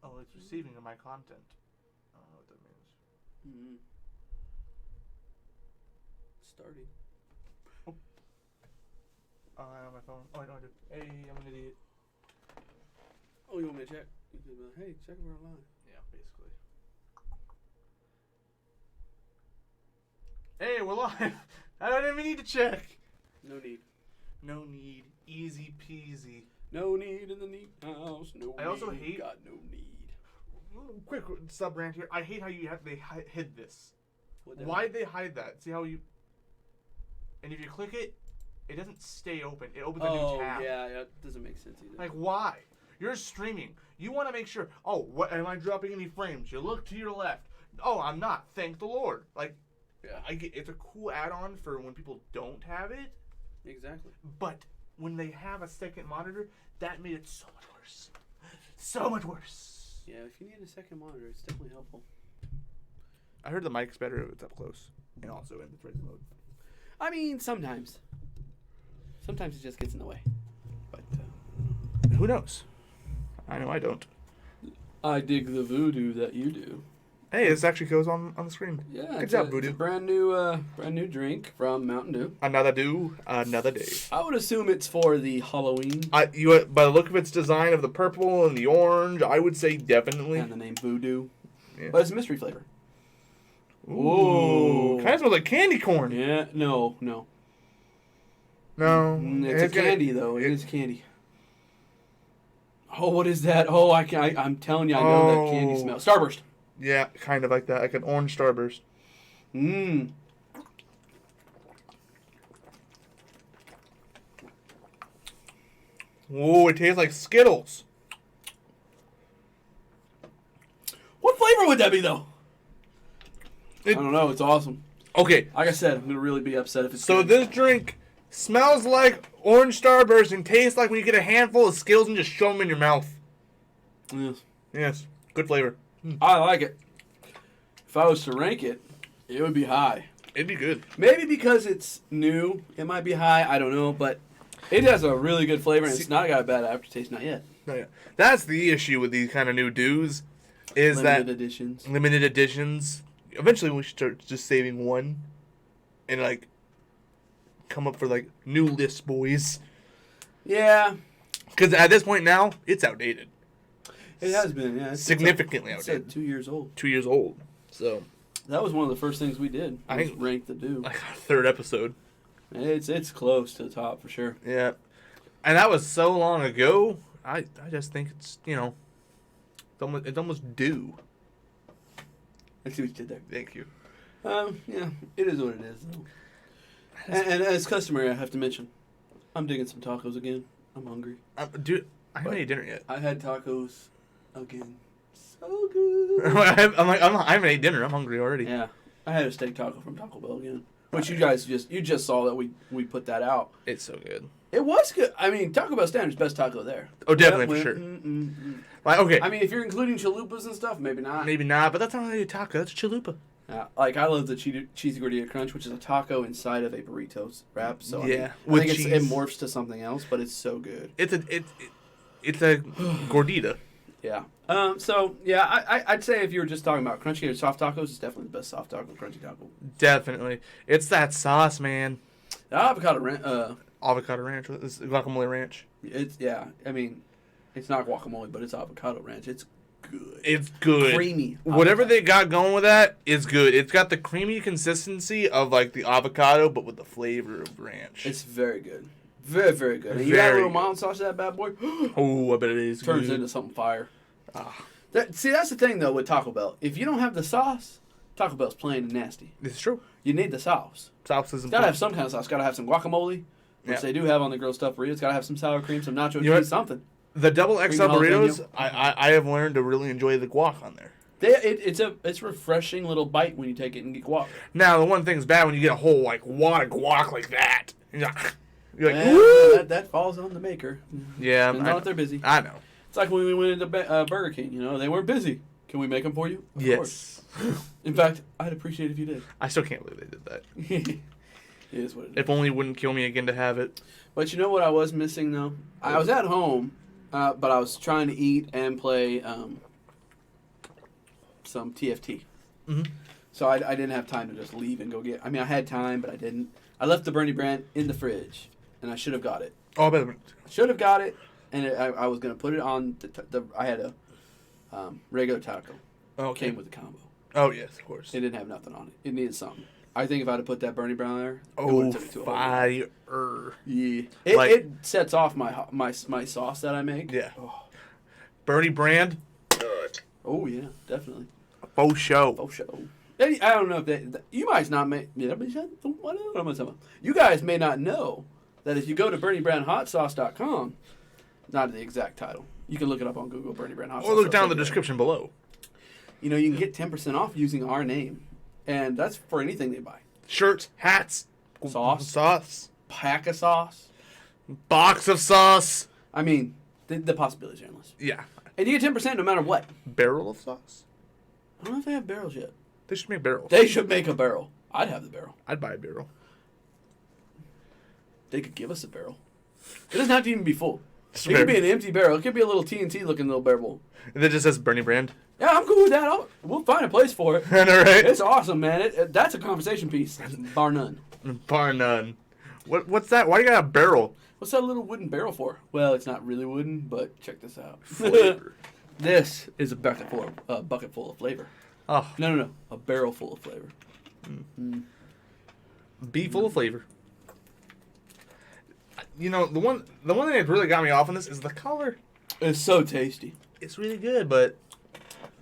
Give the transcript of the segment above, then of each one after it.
Oh, it's receiving my content. I don't know what that means. Starting. I have my phone. Oh, I know I do. Hey, I'm an idiot. Oh, you want me to check? You can be like, hey, check if we're online. Yeah, basically. Hey, we're live. I don't even need to check. No need. No need. Easy peasy. No need in the neat house. No I also need. hate- Got no need. Quick sub rant here. I hate how they hid this. What the- Why'd they hide that? See how you... And if you click it, it doesn't stay open. It opens a new tab. Oh, yeah, it doesn't make sense either. Like, why? You're streaming. You want to make sure, oh, what, am I dropping any frames? You look to your left. Oh, I'm not. Thank the Lord. Like, yeah, it's a cool add-on for when people don't have it. exactly. But when they have a second monitor, that made it so much worse. So much worse. Yeah, if you need a second monitor, it's definitely helpful. I heard the mic's better if it's up close. And also in the thread mode. I mean, sometimes. Sometimes it just gets in the way. But, Who knows? I know I don't. I dig the voodoo that you do. Hey, this actually goes on the screen. Yeah, Good job, it's Voodoo. a brand new drink from Mountain Dew. Another do, another day. I would assume it's for the Halloween. By the look of its design of the purple and the orange, I would say definitely. And the name Voodoo. Yeah. But it's a mystery flavor. Ooh. Kind of smells like candy corn. Yeah, no. No. It's a candy, though. It is candy. Oh, what is that? Oh, I'm telling you, I know that candy smell. Starburst. Yeah, kind of like that. Like an orange Starburst. Mmm. Whoa, it tastes like Skittles. What flavor would that be, though? I don't know. It's awesome. Okay. Like I said, I'm going to really be upset if it's So good. this drink smells like orange Starburst and tastes like when you get a handful of Skittles and just shove them in your mouth. Yes. Yes. Good flavor. I like it. If I was to rank it, it would be high. It'd be good. Maybe because it's new, it might be high. I don't know, but it has a really good flavor, and it's not got a bad aftertaste. Not yet. Oh, yeah. That's the issue with these kind of new dews, is Limited editions. Limited editions. Eventually, we should start just saving one, and like come up for like new list boys. Yeah, Because at this point now, it's outdated. it has been. Yeah, Significantly it's outdated. 2 years old. 2 years old. So That was one of the first things we did. I Was think- rank the Dew. like our third episode. It's close to the top for sure. Yeah, and that was so long ago. I just think it's it's almost due. I see what you did there. Thank you. Yeah, it is what it is. Though. And as customary, I have to mention, I'm digging some tacos again. I'm hungry. Dude, I haven't eaten dinner yet. I had tacos again. So good. I haven't eaten dinner. I'm hungry already. Yeah, I had a steak taco from Taco Bell again, which you guys just saw that we put that out. It's so good. It was good. I mean, Taco Bell Standard's best taco there. Oh, definitely, Yeah, for sure. Like, okay. I mean, if you're including chalupas and stuff, maybe not. Maybe not, but that's not really a taco. That's a chalupa. Like, I love the cheesy gordita crunch, which is a taco inside of a burrito wrap. So Yeah, I with think cheese. it morphs to something else, but it's so good. It's a gordita. Yeah. So yeah, I'd say if you were just talking about crunchy or soft tacos, it's definitely the best soft taco, crunchy taco. Definitely. It's that sauce, man. The avocado Avocado ranch. It's guacamole ranch. I mean, it's not guacamole, but it's avocado ranch. It's good. It's good. Creamy. Whatever they got going with that is good. It's got the creamy consistency of like the avocado, but with the flavor of ranch. It's very good. Very, very good. And you add a Very little good. mild sauce to that bad boy. Oh, I bet it is. Turns good. into something fire. Ah. That's the thing, though, with Taco Bell. If you don't have the sauce, Taco Bell's plain and nasty. It's true. You need the sauce. Sauce is It's got to have some kind of sauce. It's got to have some guacamole, which Yeah. they do have on the grilled stuff burrito. It's got to have some sour cream, some nacho You know cheese, something. The double XL Green burritos, jalapeno. I have learned to really enjoy the guac on there. It's refreshing little bite when you take it and get guac. Now, the one thing's bad when you get a whole like wad of guac like that. You're like, Well, woo! that falls on the maker. Yeah, Depends on if they're busy. I know. It's like when we went into Burger King. They weren't busy. Can we make them for you? Of course. Yes. In fact, I'd appreciate if you did. I still can't believe they did that. It is what it is. If only it wouldn't kill me again to have it. But you know what I was missing, though? I was at home But I was trying to eat and play some TFT. Mm-hmm. So I didn't have time to just leave and go get. I mean, I had time, but I didn't. I left the Bernie brand in the fridge, and I should have got it. Oh, I bet. Should have got it, and I was gonna put it on I had a regular taco. Oh, okay. Came with the combo. Oh yes, of course. It didn't have nothing on it. It needed something. I think if I'd have put that Bernie brown there, it Oh, would have took it to a whole fire! Yeah, Like- it sets off my sauce that I make. Yeah. Oh, Bernie brand, oh yeah, definitely. faux show. Oh show. I don't know if you might not make. You guys may not know that if you go to BernieBrownHotSauce.com, not the exact title. You can look it up on Google, Bernie Brown Hot Sauce. Or look down in the description below. You know, you can get 10% off using our name, and that's for anything they buy. Shirts, hats, Sauce, pack of sauce. box of sauce. I mean, the possibilities are endless. Yeah. And you get 10% no matter what. Barrel of sauce. I don't know if they have barrels yet. They should make barrels. They should make a barrel. I'd have the barrel. I'd buy a barrel. They could give us a barrel. It doesn't have to even be full. Just It could be an empty barrel. It could be a little TNT looking little barrel. And it just says Bernie brand. Yeah, I'm cool with that. We'll find a place for it. I know, right? It's awesome, man. That's a conversation piece, bar none. Bar none. What's that? Why do you got a barrel? What's that little wooden barrel for? Well, it's not really wooden, but check this out. Flavor. This is a bucket full of flavor. Oh, No. A barrel full of flavor. be full of flavor. You know, the one thing that really got me off on this is the color. It's so tasty. It's really good, but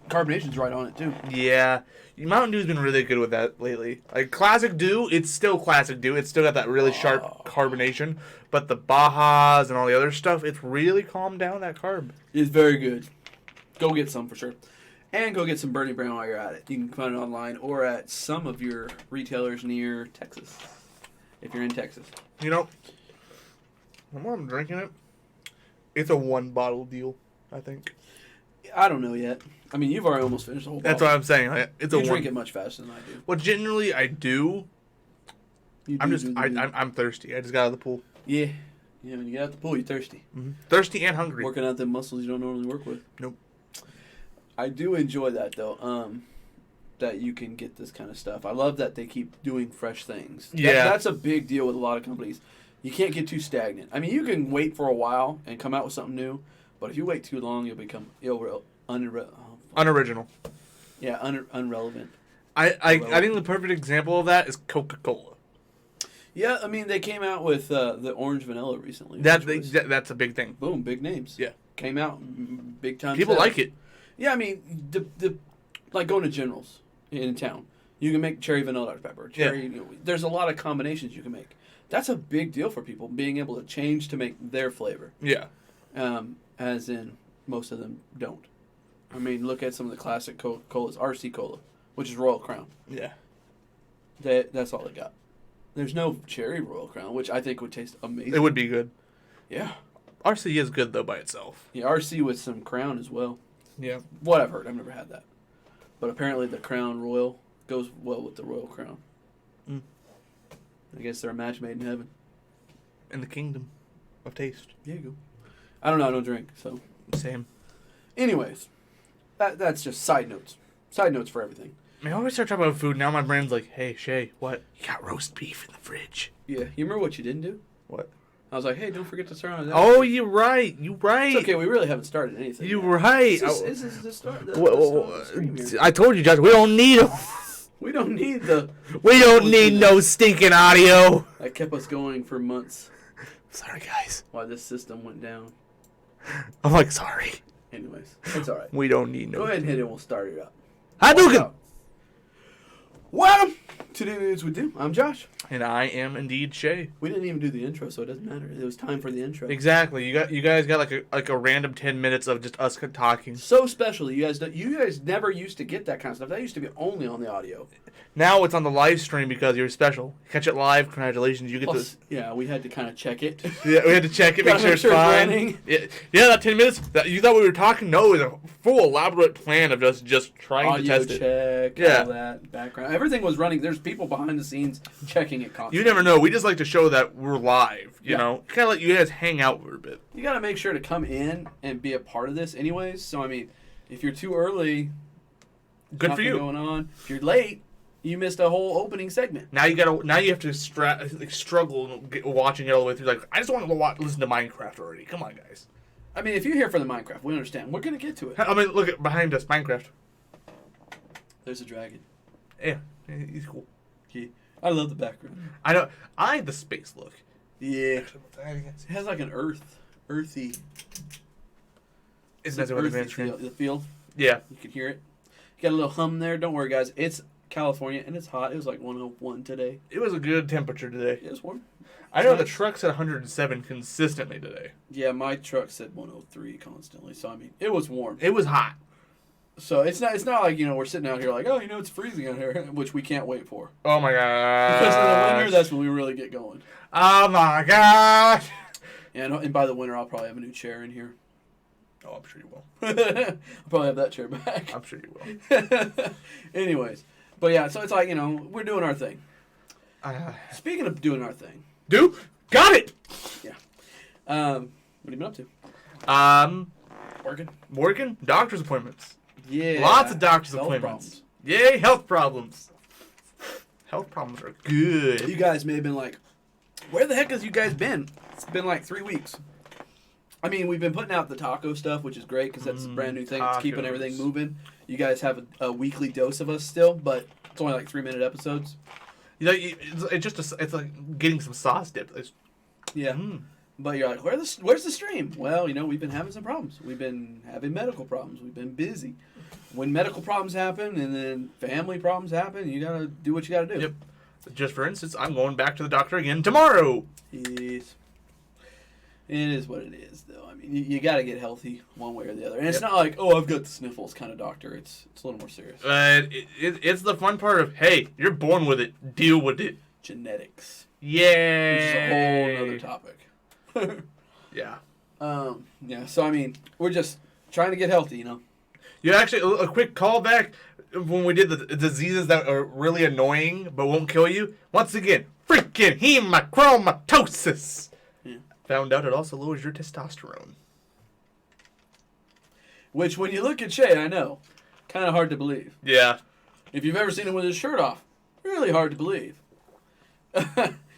Carbonation's right on it, too. yeah, Mountain Dew's been really good with that lately. Like Classic Dew, it's still Classic Dew. It's still got that really sharp carbonation, but the Bajas and all the other stuff, it's really calmed down that carb. It's very good. Go get some for sure. And go get some Bernie Brown while you're at it. You can find it online or at some of your retailers near Texas, if you're in Texas. You know, while I'm drinking it, it's a one bottle deal, I think. I don't know yet. I mean, you've already almost finished the whole That's bottle. what I'm saying. Like, it's You a drink one. it much faster than I do. Well, generally I do. I'm thirsty. I just got out of the pool. Yeah. Yeah, when you get out the pool, you're thirsty. Mm-hmm. Thirsty and hungry. Working out the muscles you don't normally work with. Nope. I do enjoy that, though, that you can get this kind of stuff. I love that they keep doing fresh things. Yeah. That's a big deal with a lot of companies. You can't get too stagnant. I mean, you can wait for a while and come out with something new, but if you wait too long, you'll become Unoriginal. unrelevant. I think the perfect example of that is Coca-Cola. Yeah, I mean, they came out with the orange vanilla recently. That's a big thing. Boom, big names. Yeah. Came out, big time. People sales. like it. Yeah, I mean, the like going to General's in town. You can make cherry vanilla Dr. Pepper. There's a lot of combinations you can make. That's a big deal for people, being able to change to make their flavor. Yeah. As in, most of them don't. I mean, look at some of the classic Coca-Colas. RC Cola, which is Royal Crown. Yeah. That's all they got. There's no cherry Royal Crown, which I think would taste amazing. It would be good. Yeah. RC is good, though, by itself. Yeah, RC with some Crown as well. Yeah. What I've heard. I've never had that. But apparently the Crown Royal goes well with the Royal Crown. Mm. I guess they're a match made in heaven. In the kingdom of taste. There you go. I don't know. I don't drink, so. Same. Anyways, that's just side notes. Side notes for everything. I mean, I always start talking about food. Now my brain's like, hey, Shay, what? You got roast beef in the fridge. Yeah. You remember what you didn't do? What? I was like, hey, don't forget to start on that. Oh, you're right. You're right. It's okay. We really haven't started anything. You're right. This is the start. The stream here. I told you, Josh, we don't need them. We don't need the... We don't need no stinking audio. That kept us going for months. Sorry, guys. While this system went down. I'm like, sorry. Anyways, it's all right. We don't need no. Go ahead and hit it. We'll start it up. Hadouken! Welcome to the News with Dew. I'm Josh. And I am indeed Shay. We didn't even do the intro, so it doesn't matter. It was time for the intro. Exactly. You guys got like a random 10 minutes of just us talking. So special. You guys never used to get that kind of stuff. That used to be only on the audio. Now it's on the live stream because you're special. Catch it live. Congratulations. You get Plus, yeah, we had to kind of check it. Yeah, we had to check it, make sure it's fine. running. Yeah, that 10 minutes. You thought we were talking? No, it was a full elaborate plan of just trying Audio to test it. check, Yeah. all that background. Everything was running. There's people behind the scenes checking it constantly. You never know. We just like to show that we're live, you know? Kind of let you guys hang out for a bit. You got to make sure to come in and be a part of this anyways. So, I mean, if you're too early, good for you. Going on. If you're late, you missed a whole opening segment. Now you have to struggle watching it all the way through. Like, I just want to listen to Minecraft already. Come on, guys. I mean, if you're here for the Minecraft, we understand. We're going to get to it. I mean, look at behind us, Minecraft. There's a dragon. Yeah, he's cool. I love the background. I know. I like the space look. Yeah. It has like an earthy. Isn't that what the feel? Yeah. You can hear it. You got a little hum there. Don't worry, guys. It's California and it's hot. It was like 101 today. It was a good temperature today. It was warm. I know the truck said 107 consistently today. Yeah, my truck said 103 constantly. So I mean, it was warm. It was hot. So it's not like, you know, we're sitting out here like, oh, you know, it's freezing out here, which we can't wait for. Oh my god. Because in the winter, that's when we really get going. Oh my god. And by the winter, I'll probably have a new chair in here. Oh, I'm sure you will. I'll probably have that chair back. I'm sure you will. Anyways, but yeah, so it's like, you know, we're doing our thing. Speaking of doing our thing. Dude, got it. Yeah. What have you been up to? Working. Doctor's appointments. Yeah. Lots of doctor's health appointments. Problems. Yay, health problems. Health problems are good. You guys may have been like, where the heck has you guys been? It's been like 3 weeks. I mean, we've been putting out the taco stuff, which is great because that's a brand new thing. It's keeping everything moving. You guys have a weekly dose of us still, but it's only like 3-minute episodes. You know, it's like getting some sauce dipped. Yeah. But you're like, where's the stream? Well, you know, we've been having some problems. We've been having medical problems. We've been busy. When medical problems happen and then family problems happen, you got to do what you got to do. Yep. Just for instance, I'm going back to the doctor again tomorrow. Yes. It is what it is, though. I mean, you got to get healthy one way or the other. And it's not like, oh, I've got the sniffles kind of doctor. It's a little more serious. It's the fun part of, hey, you're born with it. Deal with it. Genetics. Yay. Which is a whole other topic. Yeah. Yeah, so, I mean, we're just trying to get healthy, you know. You actually, a quick callback when we did the diseases that are really annoying but won't kill you. Once again, freaking hemochromatosis. Yeah. Found out it also lowers your testosterone. Which, when you look at Shay, I know, kind of hard to believe. Yeah. If you've ever seen him with his shirt off, really hard to believe.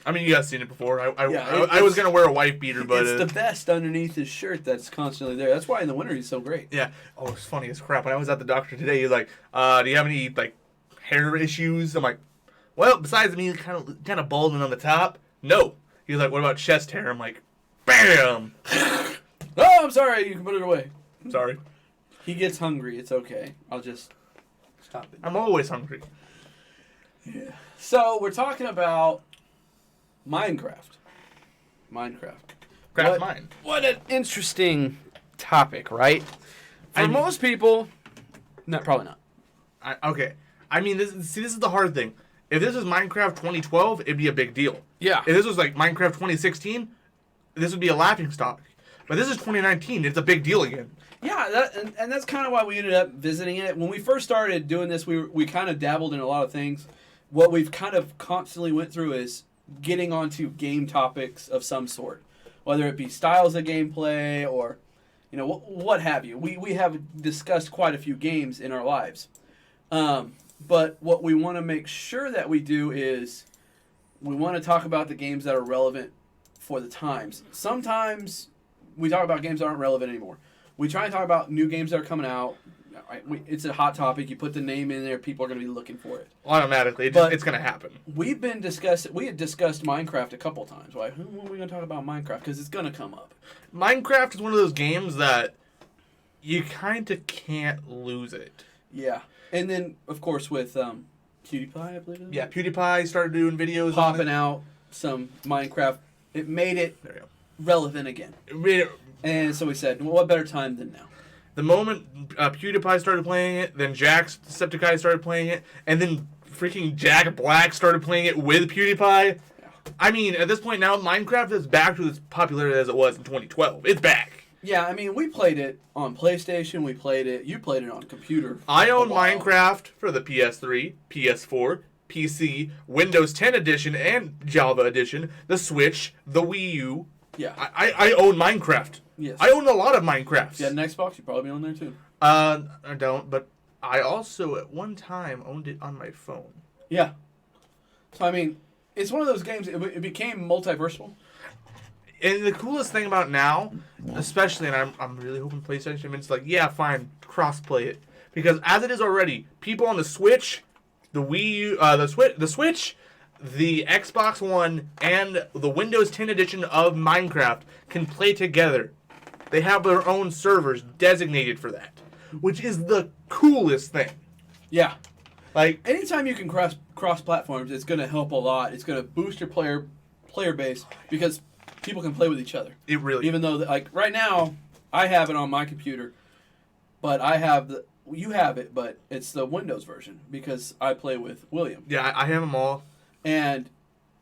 I mean, you guys seen it before. Yeah, I was going to wear a wife beater, but... It's the vest underneath his shirt that's constantly there. That's why in the winter he's so great. Yeah. Oh, it's funny as crap. When I was at the doctor today, he's like, do you have any, like, hair issues? I'm like, well, besides me kind of balding on the top, no. He's like, what about chest hair? I'm like, bam! Oh, I'm sorry. You can put it away. Sorry. He gets hungry. It's okay. I'll just stop it. I'm always hungry. Yeah. So, we're talking about Minecraft. Craft mine. What an interesting topic, right? For most people, no, probably not. Okay. I mean, this is the hard thing. If this was Minecraft 2012, it'd be a big deal. Yeah. If this was like Minecraft 2016, this would be a laughingstock. But this is 2019. It's a big deal again. Yeah, and that's kind of why we ended up visiting it. When we first started doing this, we kind of dabbled in a lot of things. What we've kind of constantly went through is getting onto game topics of some sort, whether it be styles of gameplay or, you know, what have you. We have discussed quite a few games in our lives. But what we want to make sure that we do is we want to talk about the games that are relevant for the times. Sometimes we talk about games that aren't relevant anymore. We try and talk about new games that are coming out. It's a hot topic. You put the name in there, people are going to be looking for it. Automatically, it's going to happen. We had discussed Minecraft a couple times. Like, when are we going to talk about Minecraft? Because it's going to come up. Minecraft is one of those games that you kind of can't lose it. Yeah. And then, of course, with PewDiePie, I believe. Yeah, PewDiePie started doing videos. Popping out some Minecraft. It made it relevant again. And so we said, well, what better time than now? The moment PewDiePie started playing it, then Jacksepticeye started playing it, and then freaking Jack Black started playing it with PewDiePie. Yeah. I mean, at this point now, Minecraft is back to its popularity as it was in 2012. It's back. Yeah, I mean, we played it on PlayStation. You played it on computer. I own Minecraft for the PS3, PS4, PC, Windows 10 edition, and Java edition, the Switch, the Wii U. Yeah. I own Minecraft. Yes. I own a lot of Minecrafts. If you had an Xbox, you'd probably be on there too. I don't, but I also at one time owned it on my phone. Yeah. So, I mean, it's one of those games, it became multiversal. And the coolest thing about now, especially, and I'm really hoping PlayStation, it's like, yeah, fine, cross-play it. Because as it is already, people on the Switch, the Wii U, the Switch, the Xbox One, and the Windows 10 edition of Minecraft can play together. They have their own servers designated for that, which is the coolest thing. Yeah. Like, anytime you can cross platforms, it's going to help a lot. It's going to boost your player base because people can play with each other. It really. Even though, like right now, I have it on my computer, but you have it, but it's the Windows version because I play with William. Yeah, I have them all. And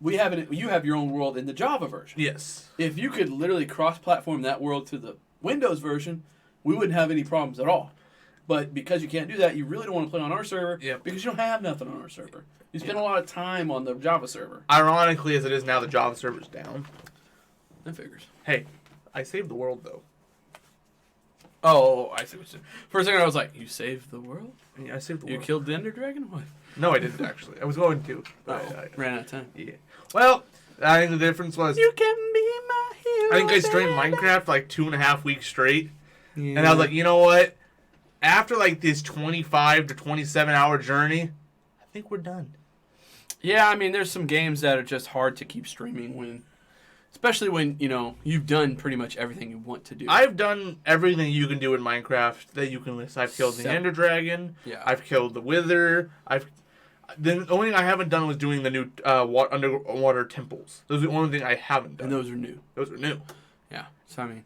you have your own world in the Java version. Yes. If you could literally cross-platform that world to the Windows version, we wouldn't have any problems at all. But because you can't do that, you really don't want to play on our server because you don't have nothing on our server. You spend a lot of time on the Java server. Ironically, as it is now, the Java server's down. That figures. Hey, I saved the world, though. Oh, I see what you're saying. For a second, I was like, you saved the world? Yeah, I saved the world. You killed the Ender Dragon? What? No, I didn't, actually. I was going to. I ran out of time. Yeah. Well, I think the difference was... You can be my hero. I think I streamed Minecraft for like 2.5 weeks straight. Yeah. And I was like, you know what? After like this 25 to 27 hour journey, I think we're done. Yeah, I mean, there's some games that are just hard to keep streaming especially when, you've done pretty much everything you want to do. I've done everything you can do in Minecraft that you can list. I've killed the Ender Dragon. Yeah. I've killed the Wither. The only thing I haven't done was doing the new underwater temples. Those are the only thing I haven't done. And those are new. Those are new. Yeah. So, I mean...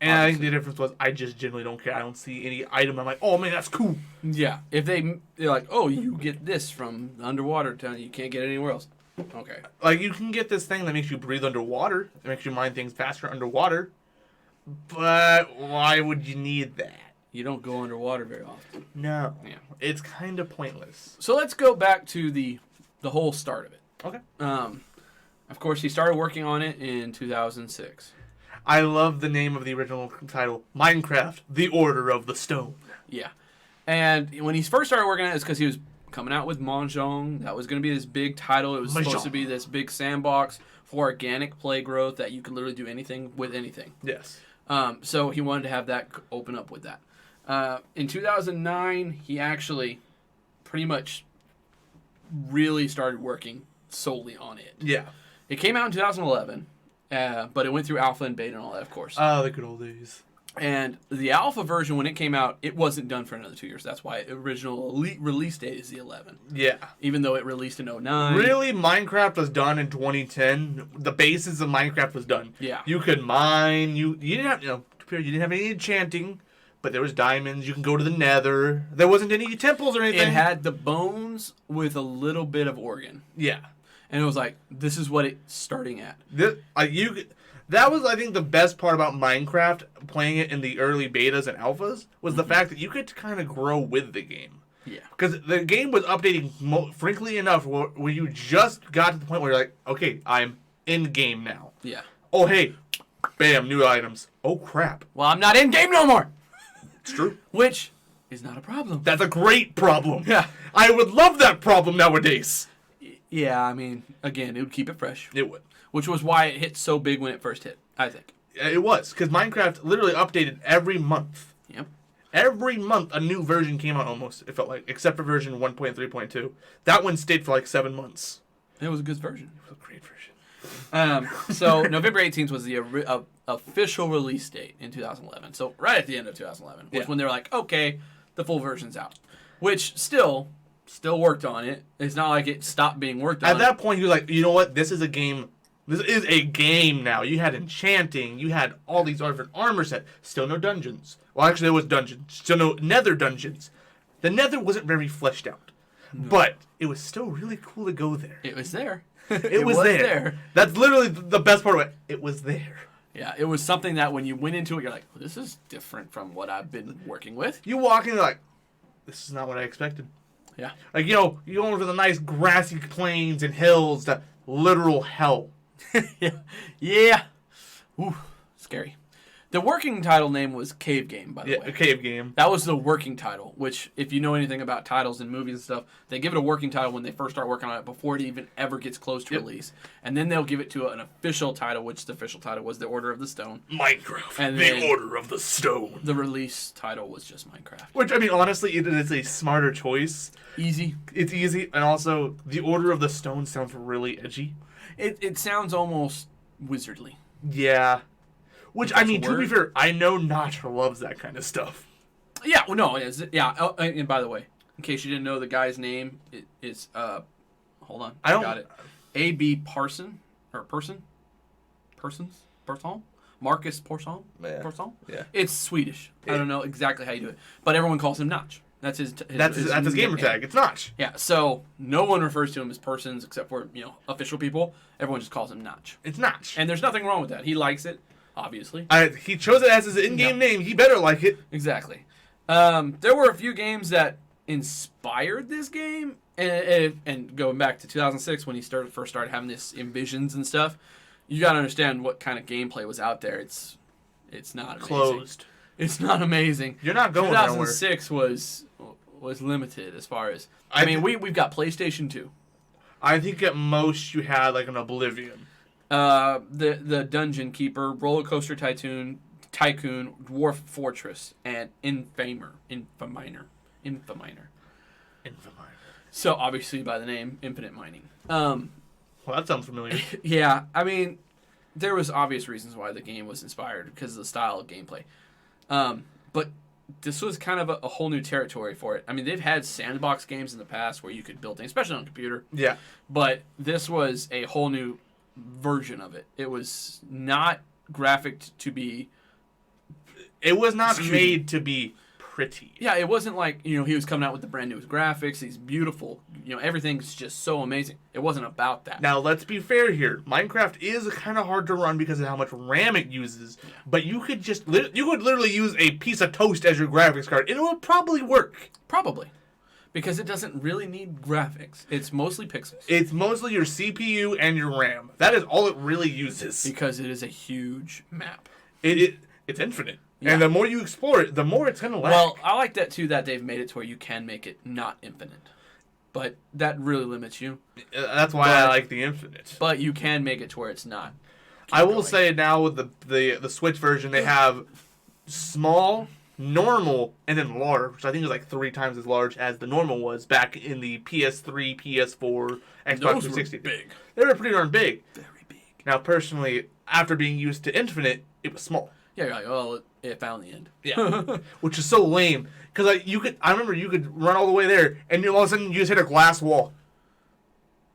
And I think the difference was I just generally don't care. I don't see any item. I'm like, oh, man, that's cool. Yeah. If they're like, oh, you get this from the underwater town. You can't get it anywhere else. Okay. Like, you can get this thing that makes you breathe underwater. It makes you mine things faster underwater. But why would you need that? You don't go underwater very often. No. Yeah. It's kind of pointless. So let's go back to the whole start of it. Okay. Of course, he started working on it in 2006. I love the name of the original title, Minecraft, The Order of the Stone. Yeah. And when he first started working on it, it's because he was coming out with Mahjong. That was going to be this big title. It was supposed to be this big sandbox for organic play growth that you could literally do anything with anything. Yes. So he wanted to have that open up with that. In 2009, he actually pretty much really started working solely on it. Yeah. It came out in 2011, but it went through alpha and beta and all that, of course. Oh, the good old days. And the alpha version, when it came out, it wasn't done for another 2 years. That's why the original elite release date is the 11. Yeah. Even though it released in 09. Really, Minecraft was done in 2010. The basis of Minecraft was done. Yeah. You could mine. You didn't have you didn't have any enchanting, but there was diamonds. You can go to the Nether. There wasn't any temples or anything. It had the bones with a little bit of organ. Yeah. And it was like, this is what it's starting at. That was, I think, the best part about Minecraft, playing it in the early betas and alphas, was the fact that you could kind of grow with the game. Yeah. Because the game was updating, frankly enough, where you just got to the point where you're like, okay, I'm in game now. Yeah. Oh, hey, bam, new items. Oh, crap. Well, I'm not in game no more. It's true. Which is not a problem. That's a great problem. Yeah. I would love that problem nowadays. Yeah, I mean, again, it would keep it fresh. It would. Which was why it hit so big when it first hit, I think. It was, because Minecraft literally updated every month. Yep. Every month a new version came out almost, it felt like, except for version 1.3.2. That one stayed for like 7 months. It was a good version. It was a great version. So November 18th was the official release date in 2011. So right at the end of 2011 was when they were like, okay, the full version's out. Which still worked on it. It's not like it stopped being worked on. At that point, he was like, you know what? This is a game. This is a game now. You had enchanting. You had all these different armor sets. Still no dungeons. Well, actually, there was dungeons. Still no nether dungeons. The nether wasn't very fleshed out. No. But it was still really cool to go there. It was there. It was there. That's literally the best part of it. It was there. Yeah, it was something that when you went into it, you're like, well, this is different from what I've been working with. You walk in, you're like, this is not what I expected. Yeah. Like, you know, you go over the nice grassy plains and hills to literal hell. Yeah. Ooh, scary. The working title name was Cave Game, by the way. Yeah, Cave Game. That was the working title, which, if you know anything about titles in movies and stuff, they give it a working title when they first start working on it before it even ever gets close to release. And then they'll give it to an official title, which the official title was The Order of the Stone. Minecraft. And the Order of the Stone. The release title was just Minecraft. Which, I mean, honestly, it is a smarter choice. Easy. It's easy, and also, The Order of the Stone sounds really edgy. It sounds almost wizardly. Yeah. Which, I mean, to be word. fair, I know Notch loves that kind of stuff. Yeah, well, no, yeah. Oh, and by the way, in case you didn't know the guy's name, it's hold on, I got it. A.B. Parson or Persson, Marcus Persson. Yeah. Persson. Yeah. It's Swedish. I don't know exactly how you do it, but everyone calls him Notch. That's his gamer tag. It's Notch. Yeah. So no one refers to him as persons except for official people. Everyone just calls him Notch. It's Notch. And there's nothing wrong with that. He likes it. Obviously. He chose it as his in-game name. He better like it. Exactly. There were a few games that inspired this game, and going back to 2006 when he first started having this visions and stuff, you got to understand what kind of gameplay was out there. It's not amazing. Closed. It's not amazing. You're not going 2006 was limited as far as I mean we've got PlayStation 2. I think at most you had like an Oblivion. The Dungeon Keeper, Roller Coaster Tycoon, Dwarf Fortress, and Infaminer. So obviously by the name, Infinite Mining. Well, that sounds familiar. Yeah, I mean, there was obvious reasons why the game was inspired because of the style of gameplay. But this was kind of a whole new territory for it. I mean, they've had sandbox games in the past where you could build things, especially on a computer. Yeah. But this was a whole new version of it. It was not graphic to be. It was not made to be pretty. Yeah, it wasn't like he was coming out with the brand new graphics. These beautiful, everything's just so amazing. It wasn't about that. Now let's be fair here. Minecraft is kind of hard to run because of how much RAM it uses. Yeah. But you could literally use a piece of toast as your graphics card, and it would probably work. Probably. Because it doesn't really need graphics. It's mostly pixels. It's mostly your CPU and your RAM. That is all it really uses. Because it is a huge map. It's infinite. Yeah. And the more you explore it, the more it's going to lag. Well, I like that, too, that they've made it to where you can make it not infinite. But that really limits you. That's why I like the infinite. But you can make it to where it's not. I will say now with the Switch version, they have small, normal, and then large, which I think is like 3 times as large as the normal was back in the PS3, PS4, Xbox 360. Were big. They were pretty darn big. Very big. Now, personally, after being used to infinite, it was small. Yeah, you're like, oh, it found the end. Yeah, which is so lame because I remember you could run all the way there, and all of a sudden you just hit a glass wall,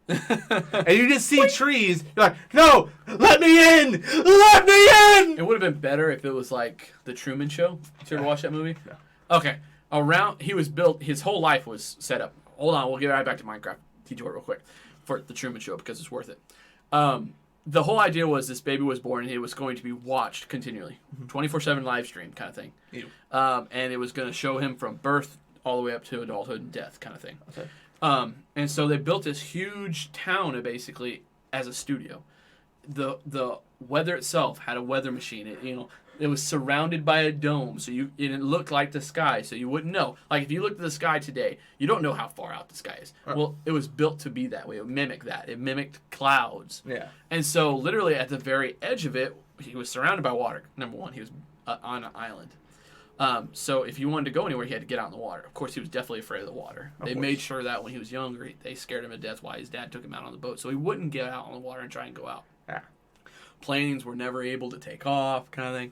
and you just see trees. You're like, no, let me in, let me in. It would have been better if it was like the Truman Show. Did you ever watch that movie? No. Okay, he was built. His whole life was set up. Hold on, we'll get right back to Minecraft. Detour real quick for the Truman Show because it's worth it. The whole idea was this baby was born and it was going to be watched continually, 24/7 live stream kind of thing. Ew. And it was going to show him from birth all the way up to adulthood and death kind of thing. Okay. And so they built this huge town basically as a studio. The weather itself had a weather machine. It was surrounded by a dome, so it looked like the sky, so you wouldn't know. Like if you looked at the sky today, you don't know how far out the sky is. Right. Well, it was built to be that way. It mimicked that. It mimicked clouds. Yeah. And so literally at the very edge of it, he was surrounded by water. Number one, he was on an island. So if you wanted to go anywhere, he had to get out in the water. Of course, he was definitely afraid of the water. They made sure that when he was younger, they scared him to death while his dad took him out on the boat, so he wouldn't get out on the water and try and go out. Yeah. Planes were never able to take off, kind of thing.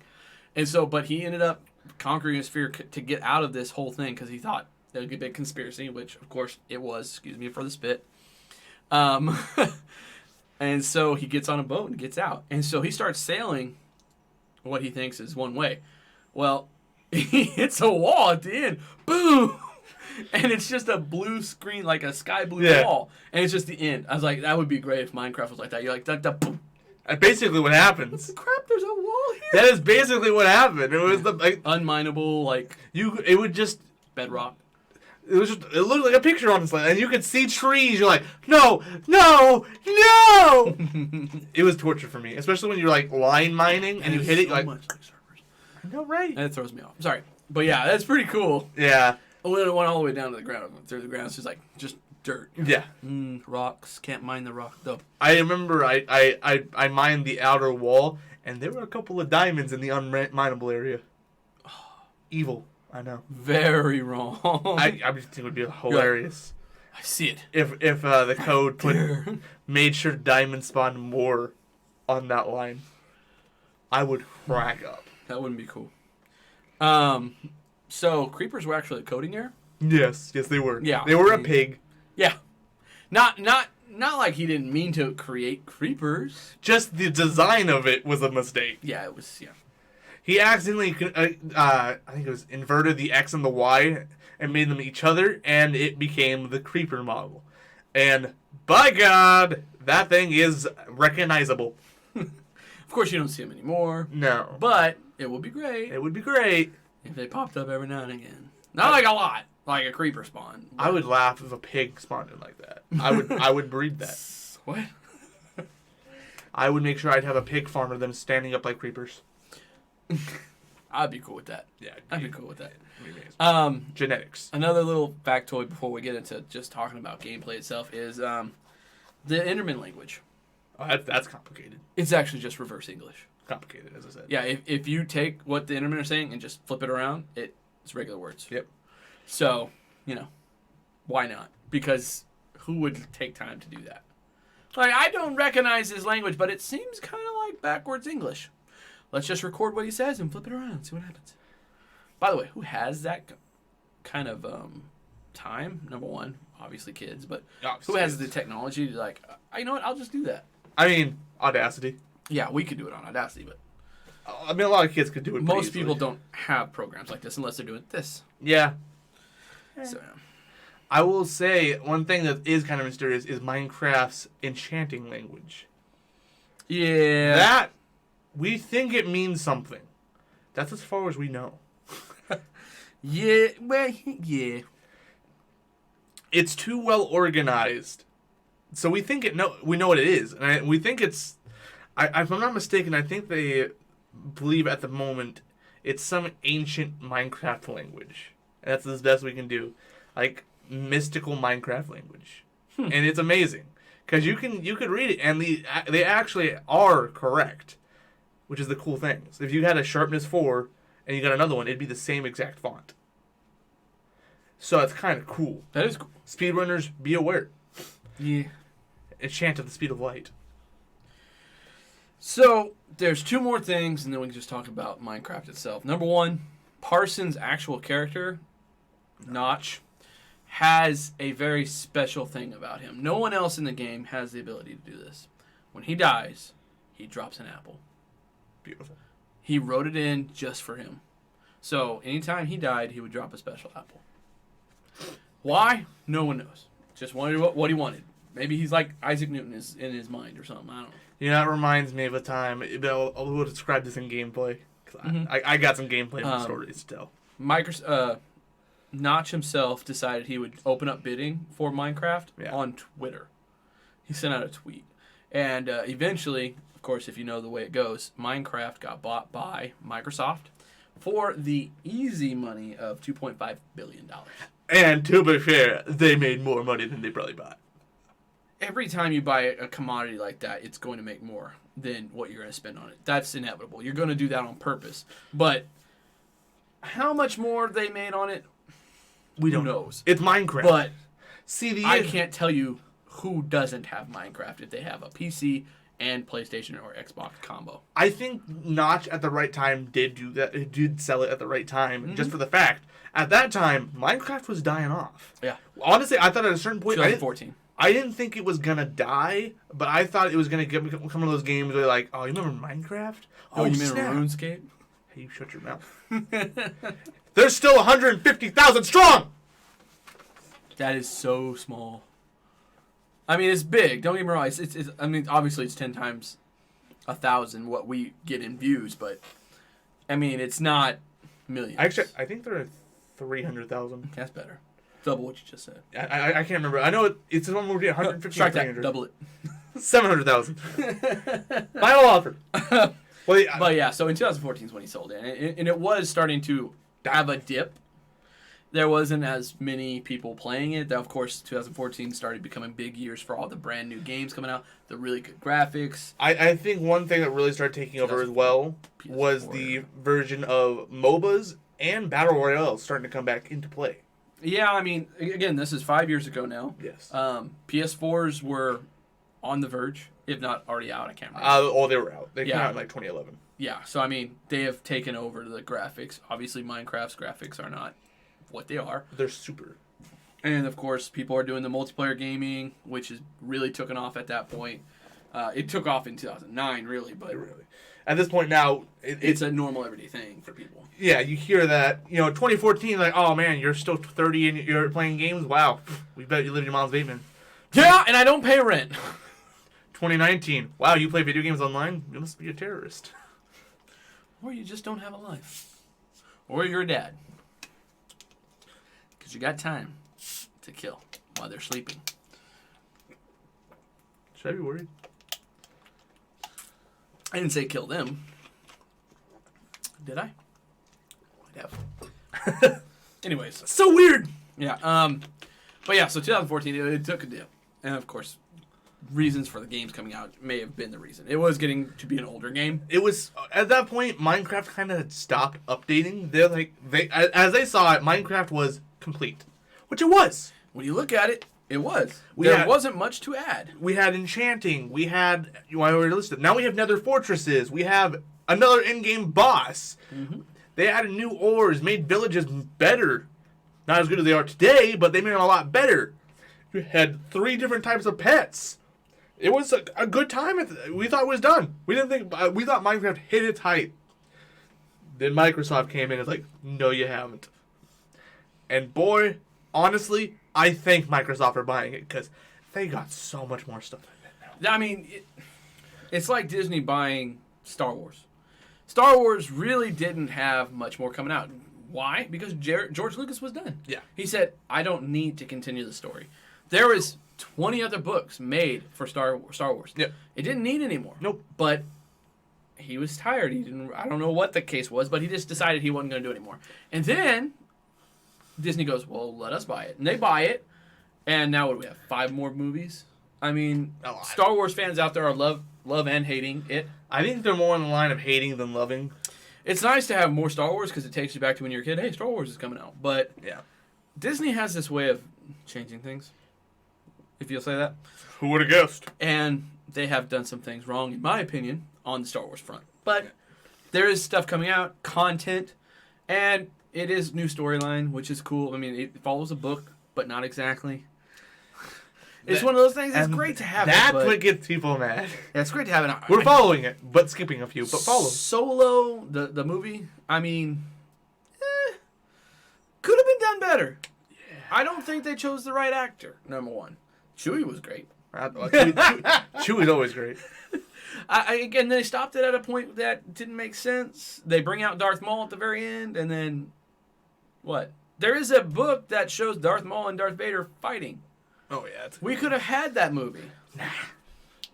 And so, but he ended up conquering his fear to get out of this whole thing because he thought it would be a big conspiracy, which, of course, it was. Excuse me for the spit. And so he gets on a boat and gets out. And so he starts sailing what he thinks is one way. Well, he hits a wall at the end. Boom! And it's just a blue screen, like a sky blue wall. And it's just the end. I was like, that would be great if Minecraft was like that. You're like, boom. That's basically what happens. Crap, there's a wall here. That is basically what happened. It was unmineable, it would just bedrock. It looked like a picture on this land, and you could see trees. You're like, no, no, no. It was torture for me, especially when you're like line mining and you hit it. You're like, much like servers. I know, right? That throws me off. Sorry, but yeah, that's pretty cool. Yeah. I went all the way down to the ground. Through the ground, it's just like dirt. Yeah. Rocks. Can't mine the rock though. I remember I mined the outer wall, and there were a couple of diamonds in the unmineable area. Evil. I know. Very wrong. I just think it would be hilarious. I see it. If the code made sure diamond spawned more on that line, I would crack up. That wouldn't be cool. So creepers were actually a coding error? Yes, they were. Yeah. They were a pig. Yeah. Not like he didn't mean to create creepers. Just the design of it was a mistake. Yeah, it was, yeah. He accidentally, I think it was inverted the X and the Y and made them each other, and it became the creeper model. And by God, that thing is recognizable. Of course, you don't see them anymore. No. But it would be great. It would be great. If they popped up every now and again. Not like a lot, like a creeper spawn. I would laugh if a pig spawned in like that. I would breed that. What? I would make sure I'd have a pig farm of them standing up like creepers. I'd be cool with that. Yeah, I'd be cool with that. Genetics. Another little factoid before we get into just talking about gameplay itself is the Enderman language. Oh, that's complicated. It's actually just reverse English. Complicated, as I said. Yeah, if you take what the Endermen are saying and just flip it around, it's regular words. Yep. So, why not? Because who would take time to do that? Like, I don't recognize his language, but it seems kind of like backwards English. Let's just record what he says and flip it around and see what happens. By the way, who has that kind of time? Number one, obviously kids, but who has the technology to like, you know what, I'll just do that. I mean, Audacity. Yeah, we could do it on Audacity, but I mean, a lot of kids could do it. Most people don't have programs like this unless they're doing this. Yeah. So, I will say one thing that is kind of mysterious is Minecraft's enchanting language. Yeah. That we think it means something. That's as far as we know. Yeah. Well, yeah. It's too well organized, so we think we know what it is, and we think it's. If I'm not mistaken, I think they believe at the moment it's some ancient Minecraft language. And that's the best we can do. Like, mystical Minecraft language. And it's amazing. Because you could read it, and they actually are correct. Which is the cool thing. So if you had a sharpness 4, and you got another one, it'd be the same exact font. So it's kind of cool. That is cool. Speedrunners, be aware. Yeah. Enchant at the speed of light. So, there's two more things, and then we can just talk about Minecraft itself. Number one, Parsons' actual character, Notch, has a very special thing about him. No one else in the game has the ability to do this. When he dies, he drops an apple. Beautiful. He wrote it in just for him. So, anytime he died, he would drop a special apple. Why? No one knows. Just wanted what he wanted. Maybe he's like Isaac Newton is in his mind or something. I don't know. That reminds me of a time. I'll describe this in gameplay. I got some gameplay stories to tell. Notch himself decided he would open up bidding for Minecraft on Twitter. He sent out a tweet. And eventually, of course, if you know the way it goes, Minecraft got bought by Microsoft for the easy money of $2.5 billion. And to be fair, they made more money than they probably bought. Every time you buy a commodity like that, it's going to make more than what you're going to spend on it. That's inevitable. You're going to do that on purpose. But how much more they made on it, who knows. It's Minecraft. But see, I can't tell you who doesn't have Minecraft if they have a PC and PlayStation or Xbox combo. I think Notch at the right time did do that. It did sell it at the right time, just for the fact. At that time, Minecraft was dying off. Yeah. Honestly, I thought at a certain point... 2014. I didn't think it was going to die, but I thought it was going to become one of those games where you're like, oh, you remember Minecraft? Oh, you mean RuneScape? Hey, you shut your mouth. There's still 150,000 strong! That is so small. I mean, it's big. Don't get me wrong. It's I mean, obviously it's 10 times 1,000 what we get in views, but I mean, it's not millions. Actually, I think there are 300,000. That's better. Double what you just said. I can't remember. I know it's the one where we get 150. Strike that. Double it. 700,000. Final offer. But yeah, so in 2014 is when he sold it, and it was starting to have a dip. There wasn't as many people playing it. Of course, 2014 started becoming big years for all the brand new games coming out, the really good graphics. I think one thing that really started taking over as well was the version of MOBAs and Battle Royale starting to come back into play. Yeah, I mean, again, this is 5 years ago now. Yes. PS4s were on the verge, if not already out. I can't remember. They were out. They came out in like 2011. Yeah, so I mean, they have taken over the graphics. Obviously, Minecraft's graphics are not what they are. They're super. And of course, people are doing the multiplayer gaming, which is really taken off at that point. It took off in 2009, really, but really. At this point now, it's a normal everyday thing for people. Yeah, you hear that, 2014, like, oh man, you're still 30 and you're playing games? Wow, we bet you live in your mom's basement. Yeah, and I don't pay rent. 2019, wow, you play video games online? You must be a terrorist. Or you just don't have a life. Or you're a dad. Because you got time to kill while they're sleeping. Should I be worried? I didn't say kill them. Did I? Might have. Anyways. So weird! Yeah. But yeah, so 2014, it took a dip. And of course, reasons for the games coming out may have been the reason. It was getting to be an older game. It was, at that point, Minecraft kind of had stopped updating. As they saw it, Minecraft was complete. Which it was. When you look at it, it was. There wasn't much to add. We had enchanting. We had, I already listed. Now we have nether fortresses. We have another in-game boss. Mm-hmm. They added new ores, made villages better. Not as good as they are today, but they made them a lot better. We had 3 different types of pets. It was a good time. We thought it was done. We thought Minecraft hit its height. Then Microsoft came in and was like, no, you haven't. And boy, honestly, I thank Microsoft for buying it because they got so much more stuff like that now. I mean, it's like Disney buying Star Wars. Star Wars really didn't have much more coming out. Why? Because George Lucas was done. Yeah. He said, I don't need to continue the story. There was 20 other books made for Star Wars. Yeah. It didn't need any more. Nope. I he was tired. I don't know what the case was, but he just decided he wasn't going to do it anymore. And then Disney goes, well, let us buy it. And they buy it. And now what do we have? 5 more movies? I mean, Star Wars fans out there are love and hating it. I think they're more on the line of hating than loving. It's nice to have more Star Wars because it takes you back to when you were a kid. Hey, Star Wars is coming out. But yeah, Disney has this way of changing things, if you'll say that. Who would have guessed? And they have done some things wrong, in my opinion, on the Star Wars front. But there is stuff coming out, content, and it is new storyline, which is cool. I mean, it follows a book, but not exactly. It's one of those things. It's great to have. That's what gets people mad. Yeah, it's great to have it. We're following it, but skipping a few. But follow. Solo, the movie. I mean, could have been done better. Yeah. I don't think they chose the right actor. Number one, Chewie was great. Chewie's always great. And they stopped it at a point that didn't make sense. They bring out Darth Maul at the very end, and then what? There is a book that shows Darth Maul and Darth Vader fighting. Oh, yeah. We could have had that movie.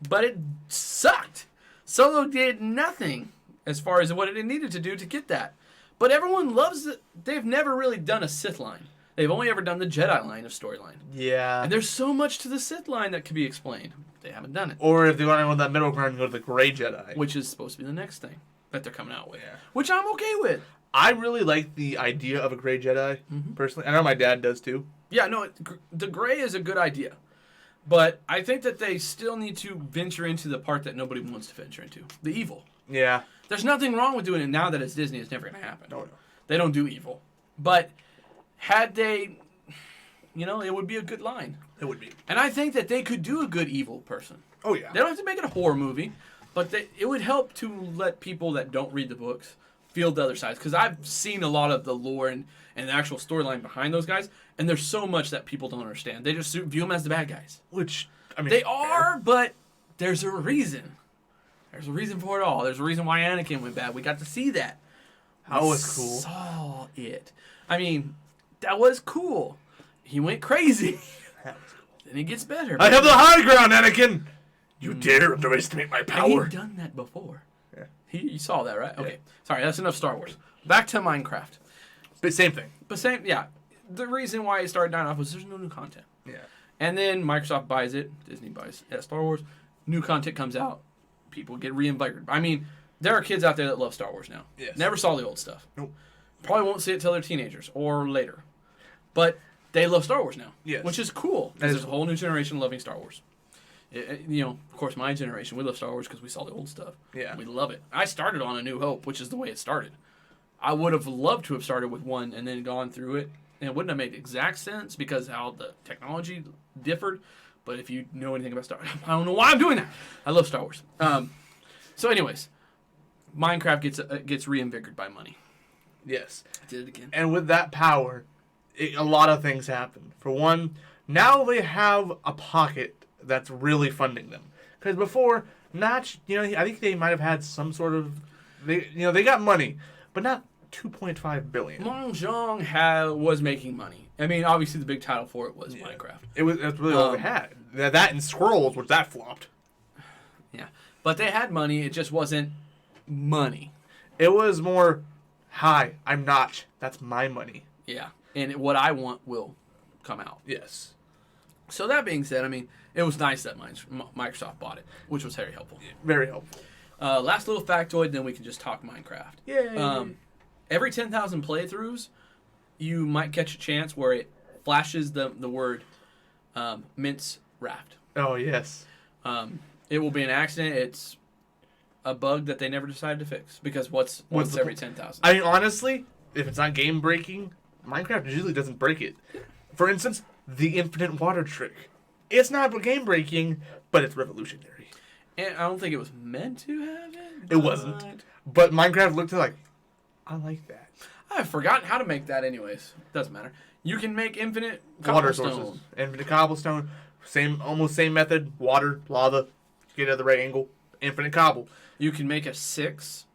But it sucked. Solo did nothing as far as what it needed to do to get that. But everyone loves it. They've never really done a Sith line. They've only ever done the Jedi line of storyline. Yeah. And there's so much to the Sith line that could be explained. They haven't done it. Or if they want to go that middle ground, go to the Gray Jedi. Which is supposed to be the next thing that they're coming out with. Yeah. Which I'm okay with. I really like the idea of a Gray Jedi, personally. I know my dad does, too. Yeah, no, the Gray is a good idea. But I think that they still need to venture into the part that nobody wants to venture into. The evil. Yeah. There's nothing wrong with doing it now that it's Disney. It's never going to happen. No. They don't do evil. But had they, it would be a good line. It would be. And I think that they could do a good evil person. Oh, yeah. They don't have to make it a horror movie. But it would help to let people that don't read the books feel the other sides. Because I've seen a lot of the lore and the actual storyline behind those guys. And there's so much that people don't understand. They just view them as the bad guys. Which, I mean... They are, but there's a reason. There's a reason for it all. There's a reason why Anakin went bad. We got to see that. That was cool. Saw it. I mean, that was cool. he went crazy. That was cool. Then he gets better. I have the high ground, Anakin! You dare underestimate my And power. he'd done that before. Yeah. You saw that, right? Yeah. Okay. Sorry, that's enough Star Wars. Back to Minecraft. But same thing. But same, yeah. The reason why it started dying off was there's no new content. Yeah. And then Microsoft buys it. Disney buys Star Wars. New content comes out. People get reinvigorated. I mean, there are kids out there that love Star Wars now. Yes. Never saw the old stuff. Nope. Probably won't see it till they're teenagers or later. But they love Star Wars now. Yes. Which is cool. That Because is there's a whole new generation loving Star Wars. You know, of course, my generation, we love Star Wars because we saw the old stuff. Yeah. We love it. I started on A New Hope, which is the way it started. I would have loved to have started with one and then gone through it. And it wouldn't have made exact sense because how the technology differed. But if you know anything about Star Wars, I don't know why I'm doing that. I love Star Wars. So anyways, Minecraft gets reinvigorated by money. Yes. I did it again. And with that power, a lot of things happen. For one, now they have a pocket that's really funding them. Because before, I think they might have had some sort of, they got money, but not 2.5 billion. Mojang was making money. I mean, obviously the big title for it was Minecraft. That's really all they had. That and Scrolls, which that flopped. Yeah, but they had money. It just wasn't money. It was more, hi, I'm Notch. That's my money. Yeah, and what I want will come out. Yes. So that being said, I mean, it was nice that Microsoft bought it, which was very helpful. Very helpful. Last little factoid, then we can just talk Minecraft. Yay. Every 10,000 playthroughs, you might catch a chance where it flashes the word mince raft. Oh, yes. It will be an accident. It's a bug that they never decided to fix because what's every 10,000? I mean, honestly, if it's not game breaking, Minecraft usually doesn't break it. For instance, the infinite water trick. It's not game breaking, but it's revolutionary. And I don't think it was meant to have it. It wasn't. But Minecraft looked like, I like that. I've forgotten how to make that anyways. Doesn't matter. You can make infinite Water cobblestone. sources. Infinite cobblestone. Almost same method. Water, lava. Get it at the right angle. Infinite cobble. You can make a 6